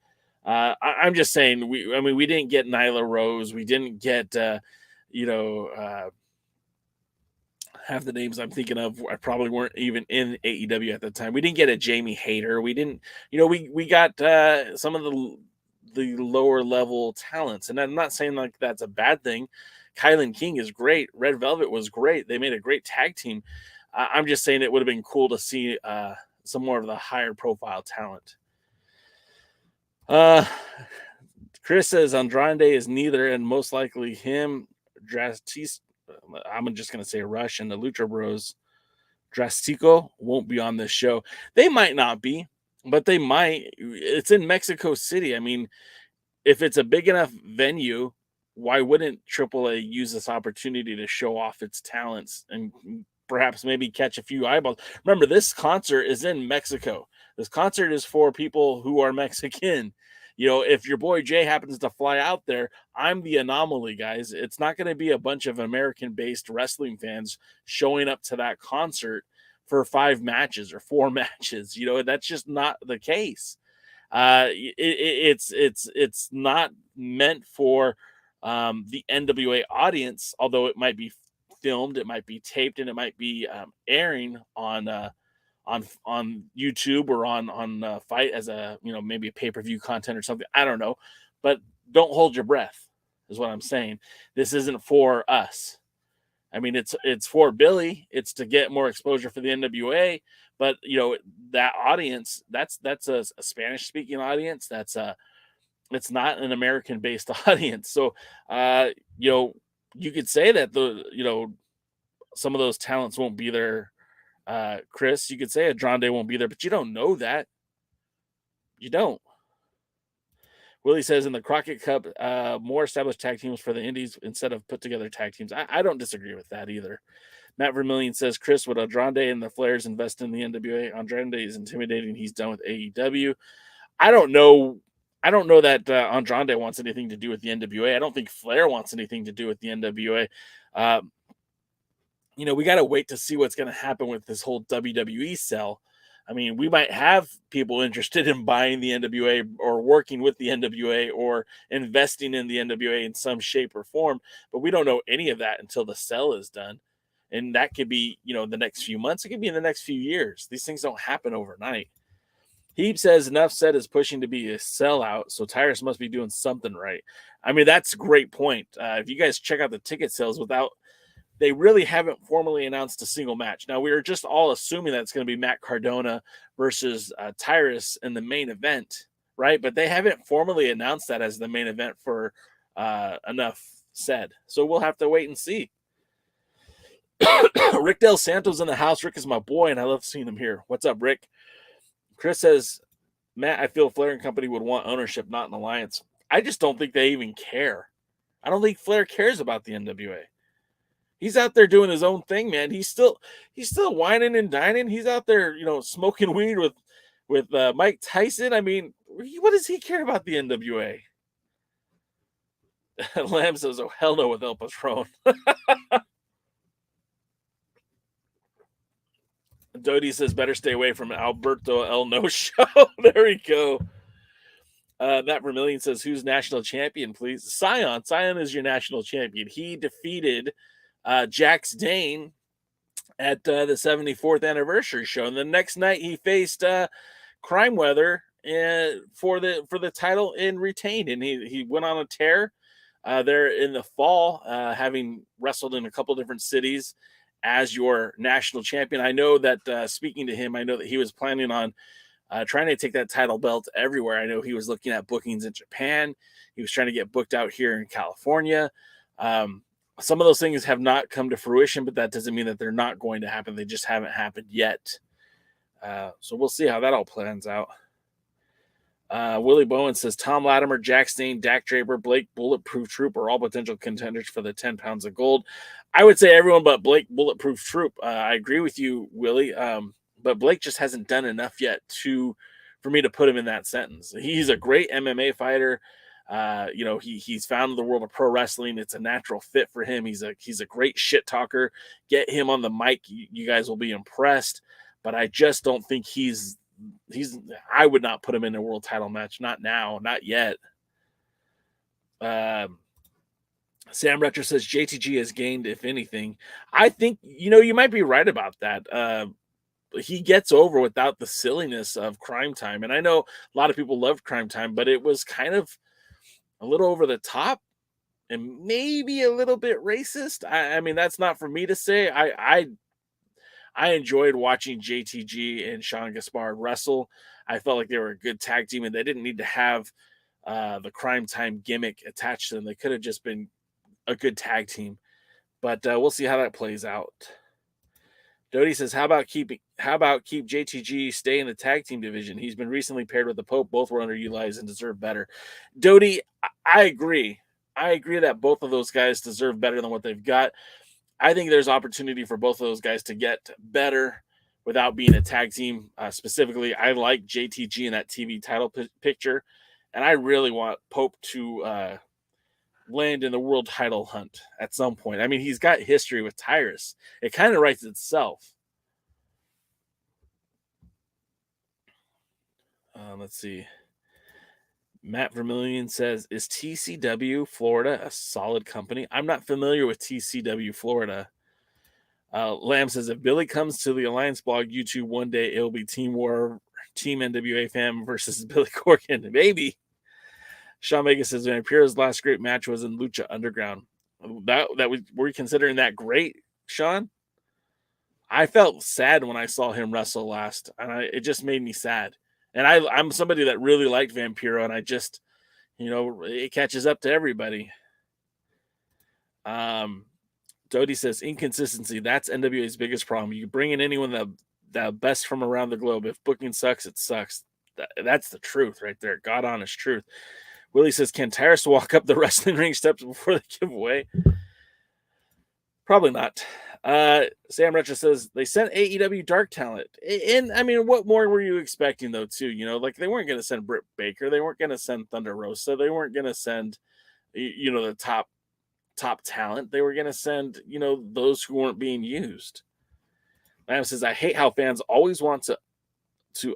I'm just saying, we didn't get Nyla Rose. We didn't get, half the names I'm thinking of, I probably weren't even in AEW at the time. We didn't get a Jamie Hayter. We didn't, we got some of the lower level talents. And I'm not saying like that's a bad thing. Kylan King is great. Red Velvet was great. They made a great tag team. I'm just saying it would have been cool to see some more of the higher profile talent. Chris says Andrade is neither, and most likely him, I'm just going to say Rush, and the Lucha Bros, Drastico, won't be on this show. They might not be, but they might. It's in Mexico City. I mean, if it's a big enough venue, why wouldn't AAA use this opportunity to show off its talents and perhaps maybe catch a few eyeballs? Remember, this concert is in Mexico. This concert is for people who are Mexican. You know, if your boy Jay happens to fly out there, I'm the anomaly, guys. It's not going to be a bunch of American-based wrestling fans showing up to that concert for 5 matches or 4 matches. You know, that's just not the case. It's not meant for the NWA audience, although it might be filmed, it might be taped, and it might be airing on YouTube or on Fight as a, you know, maybe a pay-per-view content or something. I don't know, but don't hold your breath is what I'm saying. This isn't for us. I mean, it's for Billy. It's to get more exposure for the NWA, but you know, that audience, that's a Spanish-speaking audience. It's not an American-based audience. So, you know, you could say that some of those talents won't be there. Chris, you could say Andrade won't be there, but you don't know that. You don't. Willie says in the Crockett Cup, more established tag teams for the Indies instead of put together tag teams. I don't disagree with that either. Matt Vermillion says, Chris, would Andrade and the Flares invest in the NWA? Andrade is intimidating. He's done with AEW. I don't know that Andrade wants anything to do with the NWA. I don't think Flair wants anything to do with the NWA. You know, we got to wait to see what's going to happen with this whole WWE sell. I mean, we might have people interested in buying the NWA or working with the NWA or investing in the NWA in some shape or form, but we don't know any of that until the sell is done. And that could be, you know, the next few months. It could be in the next few years. These things don't happen overnight. Heap says Enough Said is pushing to be a sellout, so Tyrus must be doing something right. I mean, that's a great point. If you guys check out the ticket sales, they really haven't formally announced a single match. Now, we were just all assuming that it's going to be Matt Cardona versus Tyrus in the main event, right? But they haven't formally announced that as the main event for Enough Said. So we'll have to wait and see. Rick Del Santo's in the house. Rick is my boy, and I love seeing him here. What's up, Rick? Chris says, Matt, I feel Flair and company would want ownership, not an alliance. I just don't think they even care. I don't think Flair cares about the NWA. He's out there doing his own thing, man. He's still whining and dining. He's out there, you know, smoking weed with Mike Tyson. I mean, what does he care about the NWA? Lamb says, oh, hell no with El Patron. Dodie says, better stay away from Alberto El No Show. There we go. Matt Vermillion says, who's national champion, please? Scion. Scion is your national champion. He defeated Jax Dane at the 74th anniversary show. And the next night he faced Crime Weather for the title and retained. And he went on a tear there in the fall, having wrestled in a couple different cities as your national champion. I know that speaking to him, I know that he was planning on trying to take that title belt everywhere. I know he was looking at bookings in Japan. He was trying to get booked out here in California. Some of those things have not come to fruition, but that doesn't mean that they're not going to happen. They just haven't happened yet. So we'll see how that all plans out. Willie Bowen says, Tom Latimer, Jack Stain, Dak Draper, Blake Bulletproof Troop are all potential contenders for the 10 pounds of gold. I would say everyone but Blake Bulletproof Troop. I agree with you, Willie. But Blake just hasn't done enough yet for me to put him in that sentence. He's a great MMA fighter. You know, he's found the world of pro wrestling. It's a natural fit for him. He's a great shit talker. Get him on the mic. You guys will be impressed. But I just don't think I would not put him in a world title match. Not now, not yet. Sam Retcher says JTG has gained, if anything. I think, you know, you might be right about that. He gets over without the silliness of Crime Time. And I know a lot of people loved Crime Time, but it was kind of a little over the top and maybe a little bit racist. I mean, that's not for me to say. I enjoyed watching JTG and Sean Gaspard wrestle. I felt like they were a good tag team, and they didn't need to have the Crime Time gimmick attached to them. They could have just been a good tag team. But we'll see how that plays out. Dodie says, how about keep JTG stay in the tag team division? He's been recently paired with the Pope. Both were underutilized and deserve better. Dodie, I agree. I agree that both of those guys deserve better than what they've got. I think there's opportunity for both of those guys to get better without being a tag team. Specifically, I like JTG in that TV title picture, and I really want Pope to land in the world title hunt at some point. I mean, he's got history with Tyrus. It kind of writes itself. Let's see. Matt Vermillion says, is TCW Florida a solid company? I'm not familiar with TCW Florida. Lamb says, if Billy comes to the Alliance blog YouTube one day, it'll be Team War, Team NWA Fam versus Billy Corgan. Maybe. Sean Vega says, Vampiro's last great match was in Lucha Underground. Were you considering that great, Sean? I felt sad when I saw him wrestle last, and it just made me sad. And I'm somebody that really liked Vampiro, and I just, it catches up to everybody. Dodie says, inconsistency, that's NWA's biggest problem. You bring in anyone that best from around the globe. If booking sucks, it sucks. That's the truth right there. God honest truth. Willie says, can Tyrus walk up the wrestling ring steps before the giveaway? Probably not. Sam Retro says, they sent AEW Dark Talent. And, I mean, what more were you expecting, though, too? Like, they weren't going to send Britt Baker. They weren't going to send Thunder Rosa. They weren't going to send, the top talent. They were going to send, those who weren't being used. Lamb says, I hate how fans always want to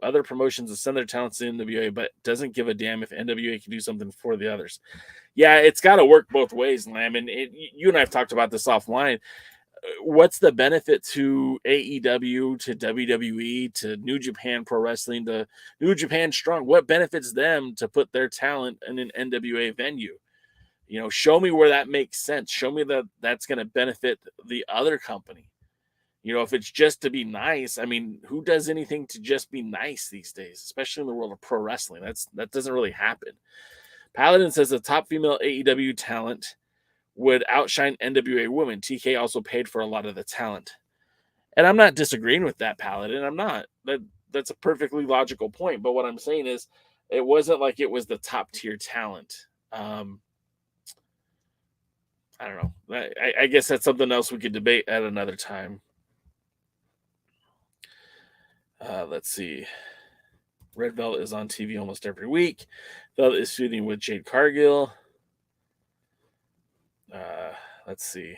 other promotions to send their talents to NWA, but doesn't give a damn if NWA can do something for the others. Yeah, it's got to work both ways, Lamb. And you and I have talked about this offline. What's the benefit to AEW, to WWE, to New Japan Pro Wrestling, to New Japan Strong? What benefits them to put their talent in an NWA venue? Show me where that makes sense. Show me that that's going to benefit the other company. If it's just to be nice, I mean, who does anything to just be nice these days, especially in the world of pro wrestling? That doesn't really happen. Paladin says the top female AEW talent would outshine NWA women. TK also paid for a lot of the talent. And I'm not disagreeing with that, Paladin. I'm not. That's a perfectly logical point. But what I'm saying is it wasn't like it was the top tier talent. I don't know. I guess that's something else we could debate at another time. Let's see. Red Velvet is on TV almost every week. Velvet is feuding with Jade Cargill. Let's see.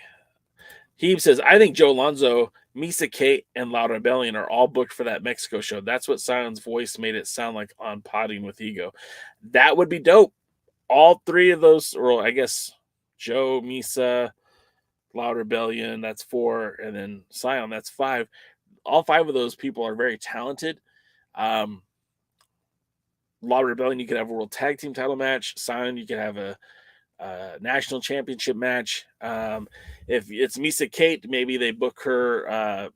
Heeb says, I think Joe Alonzo, Misa Kate, and Loud Rebellion are all booked for that Mexico show. That's what Sion's voice made it sound like on Potting with Ego. That would be dope. All three of those, or I guess Joe, Misa, Loud Rebellion, that's 4, and then Sion, that's 5. All 5 of those people are very talented. Loud Rebellion, you could have a world tag team title match. Sion, you could have a national championship match. If it's Misa Kate, maybe they book her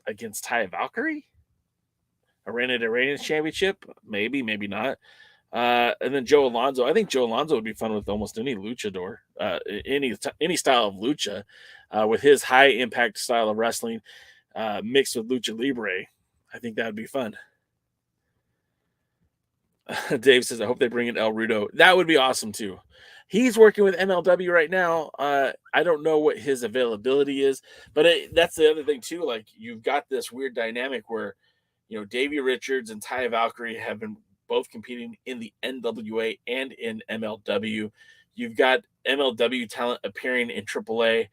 against Taya Valkyrie. Arena championship. Maybe not. And then Joe Alonzo. I think Joe Alonzo would be fun with almost any luchador, any style of lucha, with his high impact style of wrestling. Mixed with Lucha Libre. I think that would be fun. Dave says, I hope they bring in El Rudo. That would be awesome too. He's working with MLW right now. I don't know what his availability is, but that's the other thing too. Like, you've got this weird dynamic where, Davey Richards and Taya Valkyrie have been both competing in the NWA and in MLW. You've got MLW talent appearing in AAA.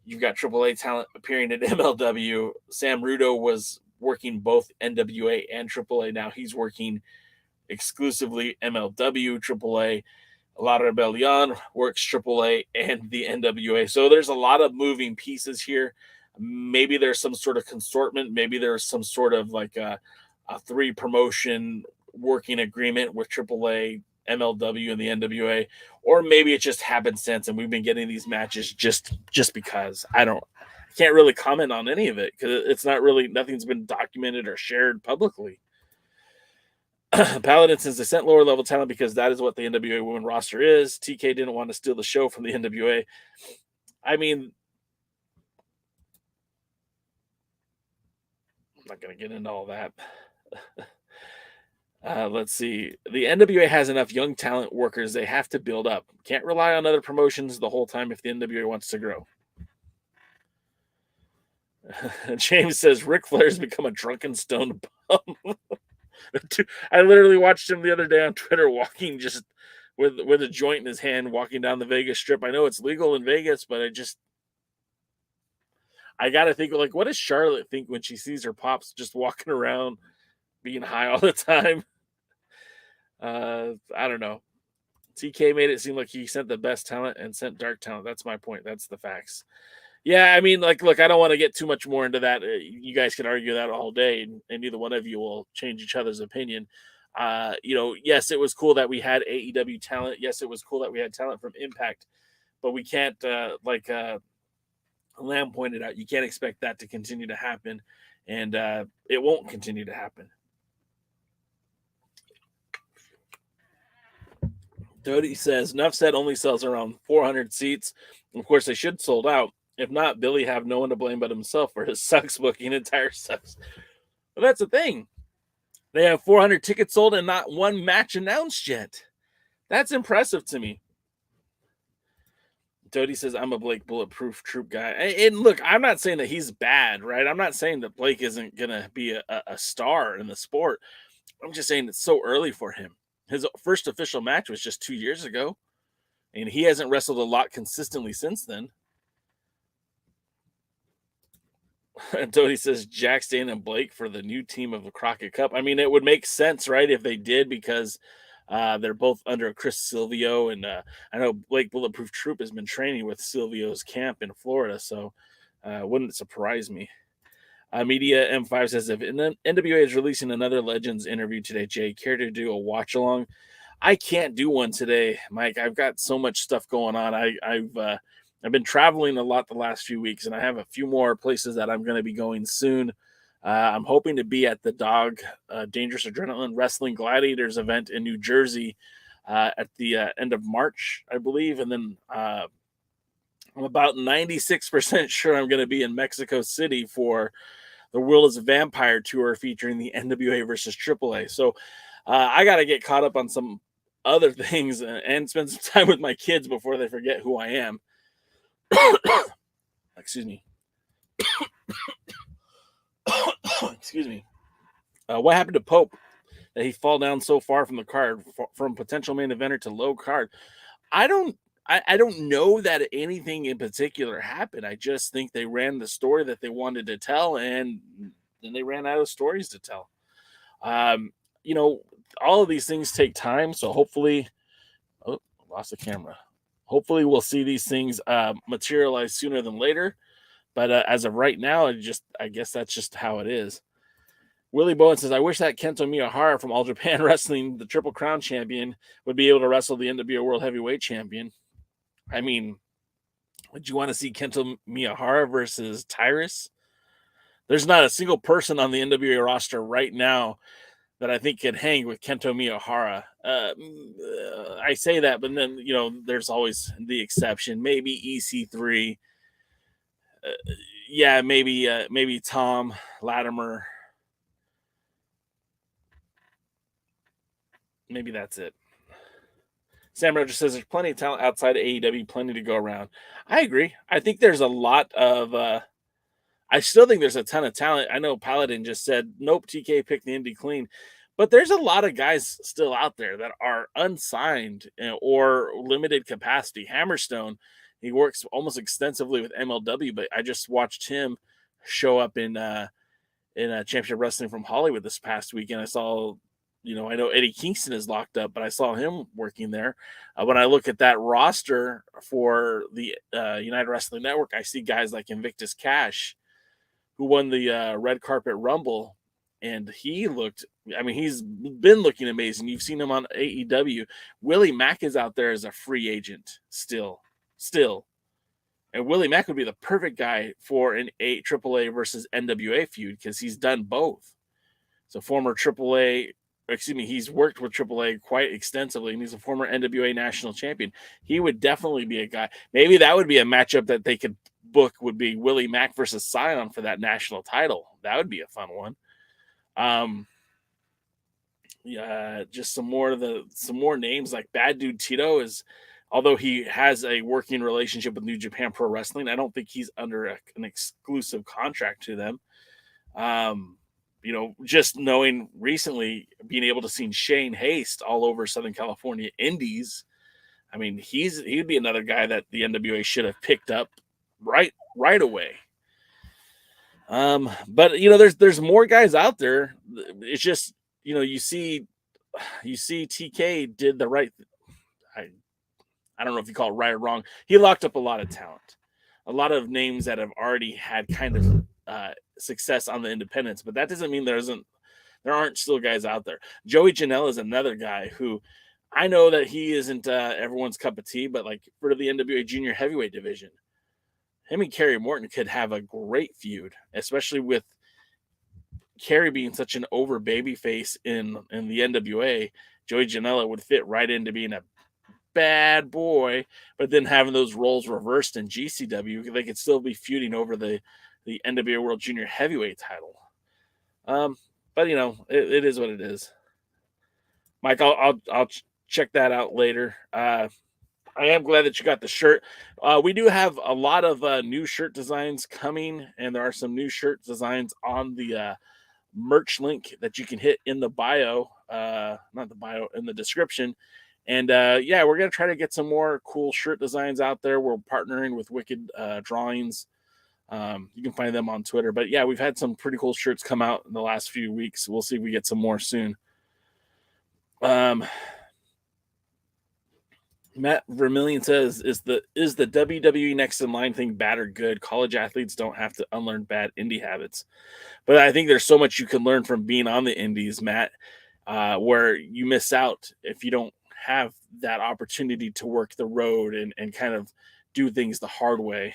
You've got AAA talent appearing at MLW. Sam Rudo was working both NWA and AAA. Now he's working exclusively MLW, AAA. La Rebellion works AAA and the NWA. So there's a lot of moving pieces here. Maybe there's some sort of consortment. Maybe there's some sort of like a 3-promotion working agreement with AAA, MLW, and the NWA, or maybe it just happenstance and we've been getting these matches just because. I can't really comment on any of it because it's not really, nothing's been documented or shared publicly. Paladin says they sent lower level talent because that is what the NWA women roster is. TK didn't want to steal the show from the NWA. I mean, I'm not going to get into all that. Let's see. The NWA has enough young talent workers they have to build up. Can't rely on other promotions the whole time if the NWA wants to grow. James says Ric Flair's become a drunken stone bum. I literally watched him the other day on Twitter walking just with a joint in his hand, walking down the Vegas Strip. I know it's legal in Vegas, but I got to think, like, what does Charlotte think when she sees her pops just walking around being high all the time? I don't know. TK made it seem like he sent the best talent and sent dark talent. That's my point. That's the facts. Yeah, I mean, like, look, I don't want to get too much more into that. You guys can argue that all day, and neither one of you will change each other's opinion. Yes, it was cool that we had AEW talent. Yes, it was cool that we had talent from Impact, but we can't, like Lamb pointed out, you can't expect that to continue to happen, and it won't continue to happen. Dodie says, Nuff said only sells around 400 seats. Of course, they should sold out. If not, Billy have no one to blame but himself for his sucks booking. Entire sucks. But that's the thing. They have 400 tickets sold and not one match announced yet. That's impressive to me. Dodie says, I'm a Blake Bulletproof Troop guy. And look, I'm not saying that he's bad, right? I'm not saying that Blake isn't going to be a star in the sport. I'm just saying it's so early for him. His first official match was just 2 years ago, and he hasn't wrestled a lot consistently since then. Tony says Jack Stan and Blake for the new team of the Crockett Cup. I mean, it would make sense, right, if they did, because they're both under Chris Silvio, and I know Blake Bulletproof Troop has been training with Silvio's camp in Florida, so wouldn't surprise me. Media M5 says, if NWA is releasing another Legends interview today, Jay, care to do a watch along? I can't do one today, Mike. I've got so much stuff going on. I've been traveling a lot the last few weeks, and I have a few more places that I'm going to be going soon. I'm hoping to be at the Dog Dangerous Adrenaline Wrestling Gladiators event in New Jersey at the end of March, I believe. And then I'm about 96% sure I'm going to be in Mexico City for the World is a Vampire tour featuring the NWA versus AAA. So I got to get caught up on some other things and spend some time with my kids before they forget who I am. Excuse me. Excuse me. What happened to Pope that he fall down so far from the card, from potential main eventer to low card? I don't know that anything in particular happened. I just think they ran the story that they wanted to tell, and then they ran out of stories to tell. All of these things take time, so hopefully, lost the camera. Hopefully we'll see these things materialize sooner than later. But as of right now, I guess that's just how it is. Willie Bowen says, I wish that Kento Miyahara from All Japan Wrestling, the Triple Crown champion, would be able to wrestle the NWA World Heavyweight champion. I mean, would you want to see Kento Miyahara versus Tyrus? There's not a single person on the NWA roster right now that I think can hang with Kento Miyahara. I say that, but then, there's always the exception. Maybe EC3. Maybe Tom Latimer. Maybe that's it. Sam Roger says there's plenty of talent outside of AEW, plenty to go around. I agree. I think there's a lot of I still think there's a ton of talent. I know Paladin just said, nope, TK picked the indie clean. But there's a lot of guys still out there that are unsigned or limited capacity. Hammerstone, he works almost extensively with MLW, but I just watched him show up in Championship Wrestling from Hollywood this past weekend. I saw, I know Eddie Kingston is locked up, but I saw him working there. When I look at that roster for the United Wrestling Network, I see guys like Invictus Cash, who won the Red Carpet Rumble, and he's been looking amazing. You've seen him on AEW. Willie Mack is out there as a free agent still. And Willie Mack would be the perfect guy for an AAA versus NWA feud because he's done both. So former he's worked with AAA quite extensively, and he's a former NWA national champion. He would definitely be a guy. Maybe that would be a matchup that they could book, would be Willie Mack versus Scion for that national title. That would be a fun one. Just some more names like Bad Dude Tito is, although he has a working relationship with New Japan Pro Wrestling, I don't think he's under an exclusive contract to them. Just knowing recently being able to see Shane Haste all over Southern California indies, I mean, he'd be another guy that the NWA should have picked up right away. But there's more guys out there. It's just, you see TK did the right. I don't know if you call it right or wrong. He locked up a lot of talent, a lot of names that have already had kind of success on the independents, but that doesn't mean there aren't still guys out there. Joey Janela is another guy who I know that he isn't everyone's cup of tea, but like for the NWA junior heavyweight division, him and Kerry Morton could have a great feud, especially with Kerry being such an over baby face in the NWA. Joey Janela would fit right into being a bad boy, but then having those roles reversed in GCW, they could still be feuding over the NWA World Junior Heavyweight title. But it is what it is. Mike, I'll check that out later. I am glad that you got the shirt. We do have a lot of new shirt designs coming, and there are some new shirt designs on the merch link that you can hit in the bio, not the bio, in the description. And we're going to try to get some more cool shirt designs out there. We're partnering with Wicked Drawings. You can find them on Twitter. But yeah, we've had some pretty cool shirts come out in the last few weeks. We'll see if we get some more soon. Matt Vermillion says, is the WWE next in line thing bad or good? College athletes don't have to unlearn bad indie habits. But I think there's so much you can learn from being on the indies, Matt, where you miss out if you don't have that opportunity to work the road and kind of do things the hard way.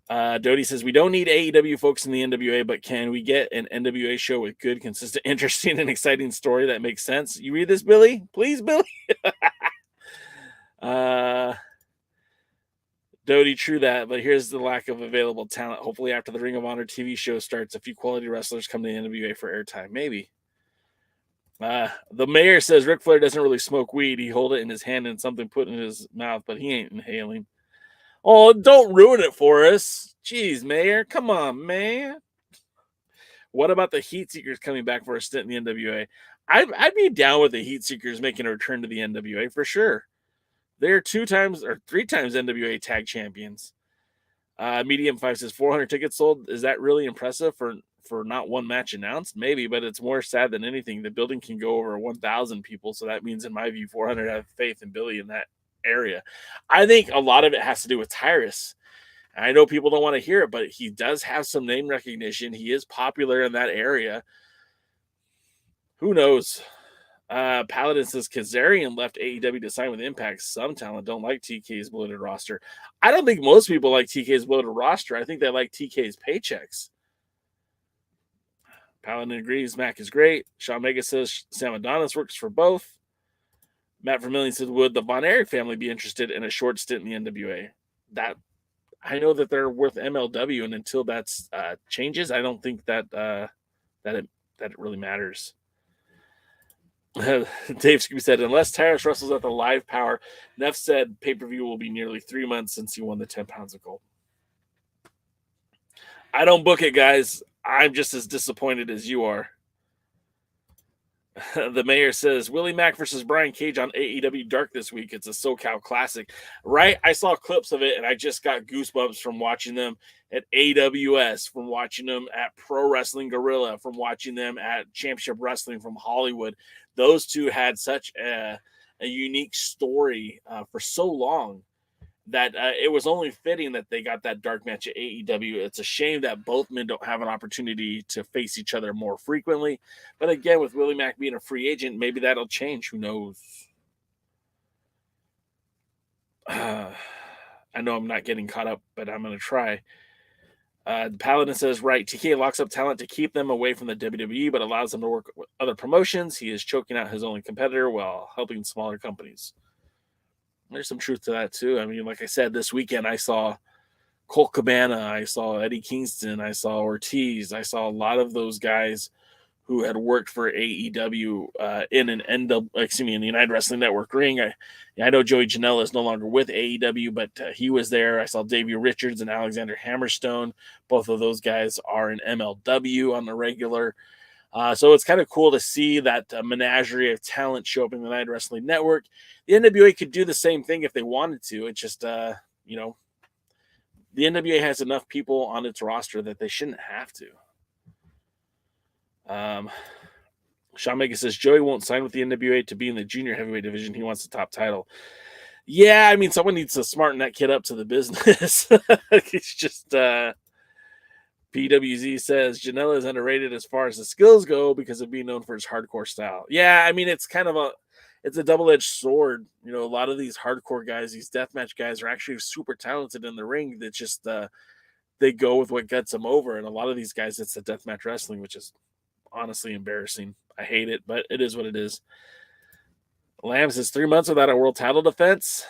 Dodie says, we don't need AEW folks in the NWA, but can we get an NWA show with good, consistent, interesting, and exciting story that makes sense? You read this, Billy? Please, Billy? Dodie, true that, but here's the lack of available talent. Hopefully after the Ring of Honor TV show starts, a few quality wrestlers come to the NWA for airtime. Maybe. The mayor says Ric Flair doesn't really smoke weed. He hold it in his hand and something put in his mouth, but he ain't inhaling. Oh, don't ruin it for us. Jeez, Mayor. Come on, man. What about the Heat Seekers coming back for a stint in the NWA? I'd be down with the Heat Seekers making a return to the NWA for sure. They're 2 times or 3 times NWA tag champions. Medium 5 says 400 tickets sold. Is that really impressive for not one match announced? Maybe, but it's more sad than anything. The building can go over 1,000 people. So that means, in my view, 400 have faith in Billy in that area. I think a lot of it has to do with Tyrus. I know people don't want to hear it, but he does have some name recognition. He is popular in that area. Who knows? Paladin says Kazarian left AEW to sign with Impact. Some talent don't like TK's bloated roster. I don't think most people like TK's bloated roster. I think they like TK's paychecks. Paladin agrees. Mac is great. Sean Mega says Sam Adonis works for both. Matt Vermillion said, would the Von Erich family be interested in a short stint in the NWA? That I know that they're worth MLW, and until that changes, I don't think that it really matters. Dave Scooby said, unless Tyrus wrestles at the Live Power, Neff said pay-per-view will be nearly 3 months since he won the 10 pounds of gold. I don't book it, guys. I'm just as disappointed as you are. The mayor says, Willie Mack versus Brian Cage on AEW Dark this week. It's a SoCal classic. Right? I saw clips of it, and I just got goosebumps from watching them at AWS, from watching them at Pro Wrestling Guerrilla, from watching them at Championship Wrestling from Hollywood. Those two had such a unique story for so long that it was only fitting that they got that dark match at AEW. It's a shame that both men don't have an opportunity to face each other more frequently. But again, with Willie Mack being a free agent, maybe that'll change. Who knows? I know I'm not getting caught up, but I'm going to try. Paladin says, right, TK locks up talent to keep them away from the WWE, but allows them to work with other promotions. He is choking out his only competitor while helping smaller companies. There's some truth to that, too. I mean, like I said, this weekend I saw Colt Cabana, I saw Eddie Kingston, I saw Ortiz, I saw a lot of those guys who had worked for AEW in in the United Wrestling Network ring. I know Joey Janela is no longer with AEW, but he was there. I saw Davey Richards and Alexander Hammerstone. Both of those guys are in MLW on the regular. So it's kind of cool to see that menagerie of talent show up in the United Wrestling Network. The NWA could do the same thing if they wanted to. It's just, the NWA has enough people on its roster that they shouldn't have to. Sean Mega says Joey won't sign with the NWA to be in the junior heavyweight division. He wants the top title. Yeah, I mean, someone needs to smarten that kid up to the business. It's just PWZ says Janela is underrated as far as the skills go because of being known for his hardcore style. Yeah, I mean, it's kind of a double-edged sword. You know, a lot of these hardcore guys, these deathmatch guys, are actually super talented in the ring. That just they go with what gets them over. And a lot of these guys, it's the deathmatch wrestling, which is honestly embarrassing. I hate it, but it is what it is. Lamb says 3 months without a world title defense.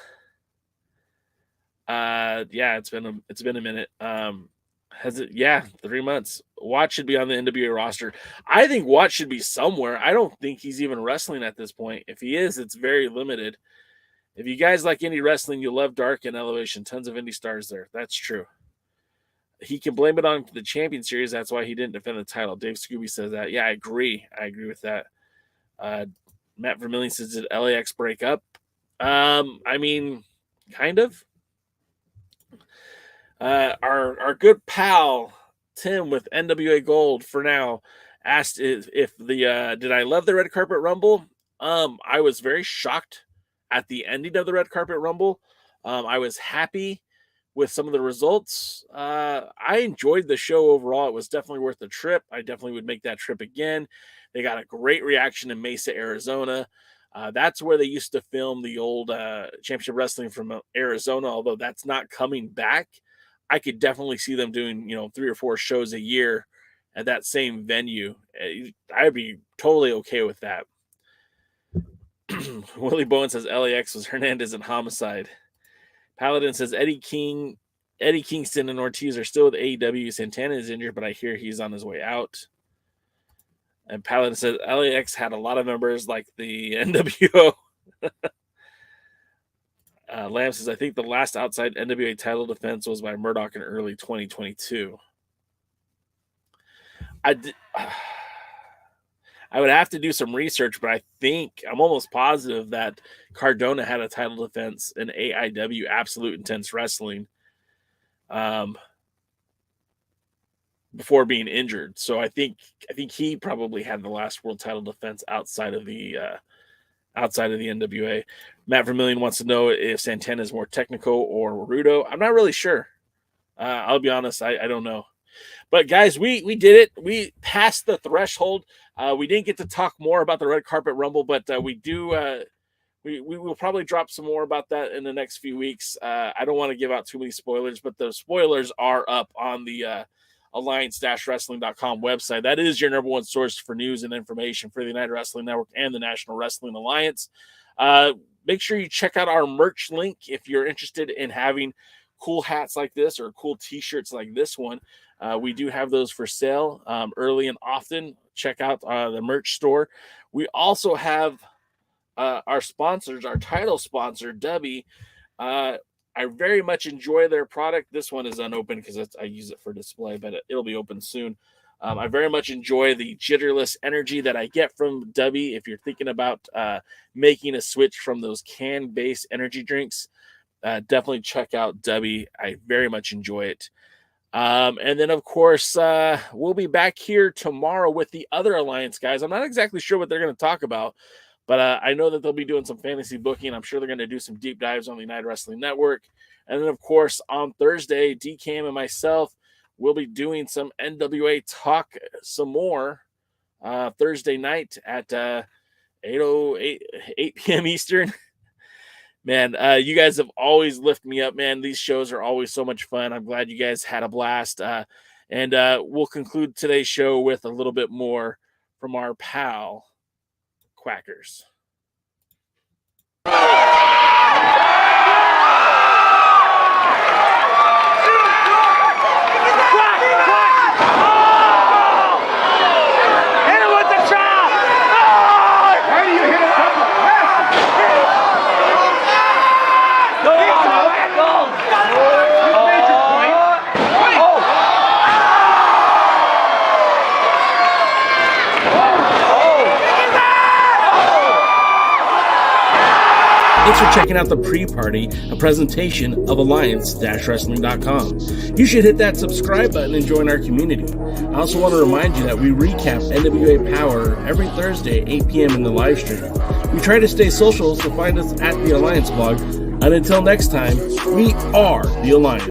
Yeah, it's been a minute. Has it? Yeah, 3 months. Watt should be on the NWA roster. I think Watt should be somewhere. I don't think he's even wrestling at this point. If he is, it's very limited. If you guys like indie wrestling, you love Dark and Elevation. Tons of indie stars there. That's true. He can blame it on the Champion Series. That's why he didn't defend the title. Dave Scooby says that. Yeah, I agree. I agree with that. Matt Vermillion says, did LAX break up? I mean, kind of. Our good pal Tim with NWA Gold for now asked if the did I love the red carpet rumble? I was very shocked at the ending of the red carpet rumble. I was happy with some of the results. I enjoyed the show overall. It was definitely worth the trip. I definitely would make that trip again. They got a great reaction in Mesa, Arizona. That's where they used to film the old Championship Wrestling from Arizona, although that's not coming back. I could definitely see them doing, 3 or 4 shows a year at that same venue. I'd be totally okay with that. Willie Bowen says LAX was Hernandez and Homicide. Paladin says Eddie Kingston and Ortiz are still with AEW. Santana is injured, but I hear he's on his way out. And Paladin says LAX had a lot of members like the NWO. Lamb says, I think the last outside NWA title defense was by Murdoch in early 2022. I would have to do some research, but I'm almost positive that Cardona had a title defense in AIW Absolute Intense Wrestling before being injured. So I think he probably had the last world title defense outside of the NWA. Matt Vermillion wants to know if Santana is more technical or Rudo. I'm not really sure. I'll be honest. I don't know. But guys, we did it. We passed the threshold. We didn't get to talk more about the red carpet rumble, but we do. We will probably drop some more about that in the next few weeks. I don't want to give out too many spoilers, but the spoilers are up on the alliance-wrestling.com website. That is your number one source for news and information for the United Wrestling Network and the National Wrestling Alliance. Make sure you check out our merch link if you're interested in having cool hats like this or cool t-shirts like this one. We do have those for sale early and often. Check out the merch store. We also have our sponsors, our title sponsor, Dubby. I very much enjoy their product. This one is unopened because I use it for display, but it'll be open soon. I very much enjoy the jitterless energy that I get from Dubby. If you're thinking about making a switch from those can-based energy drinks, definitely check out Dubby. I very much enjoy it. And then, of course, we'll be back here tomorrow with the other Alliance guys. I'm not exactly sure what they're going to talk about, but I know that they'll be doing some fantasy booking. I'm sure they're going to do some deep dives on the United Wrestling Network. And then, of course, on Thursday, DCam and myself will be doing some NWA talk some more Thursday night at 8 p.m. Eastern. Man, you guys have always lifted me up, man. These shows are always so much fun. I'm glad you guys had a blast. And we'll conclude today's show with a little bit more from our pal, Quackers. Thanks for checking out the pre-party, a presentation of Alliance-Wrestling.com. You should hit that subscribe button and join our community. I also want to remind you that we recap NWA POWERRR every Thursday at 8 p.m. in the live stream. We try to stay social, so find us at the Alliance blog. And until next time, we are the Alliance.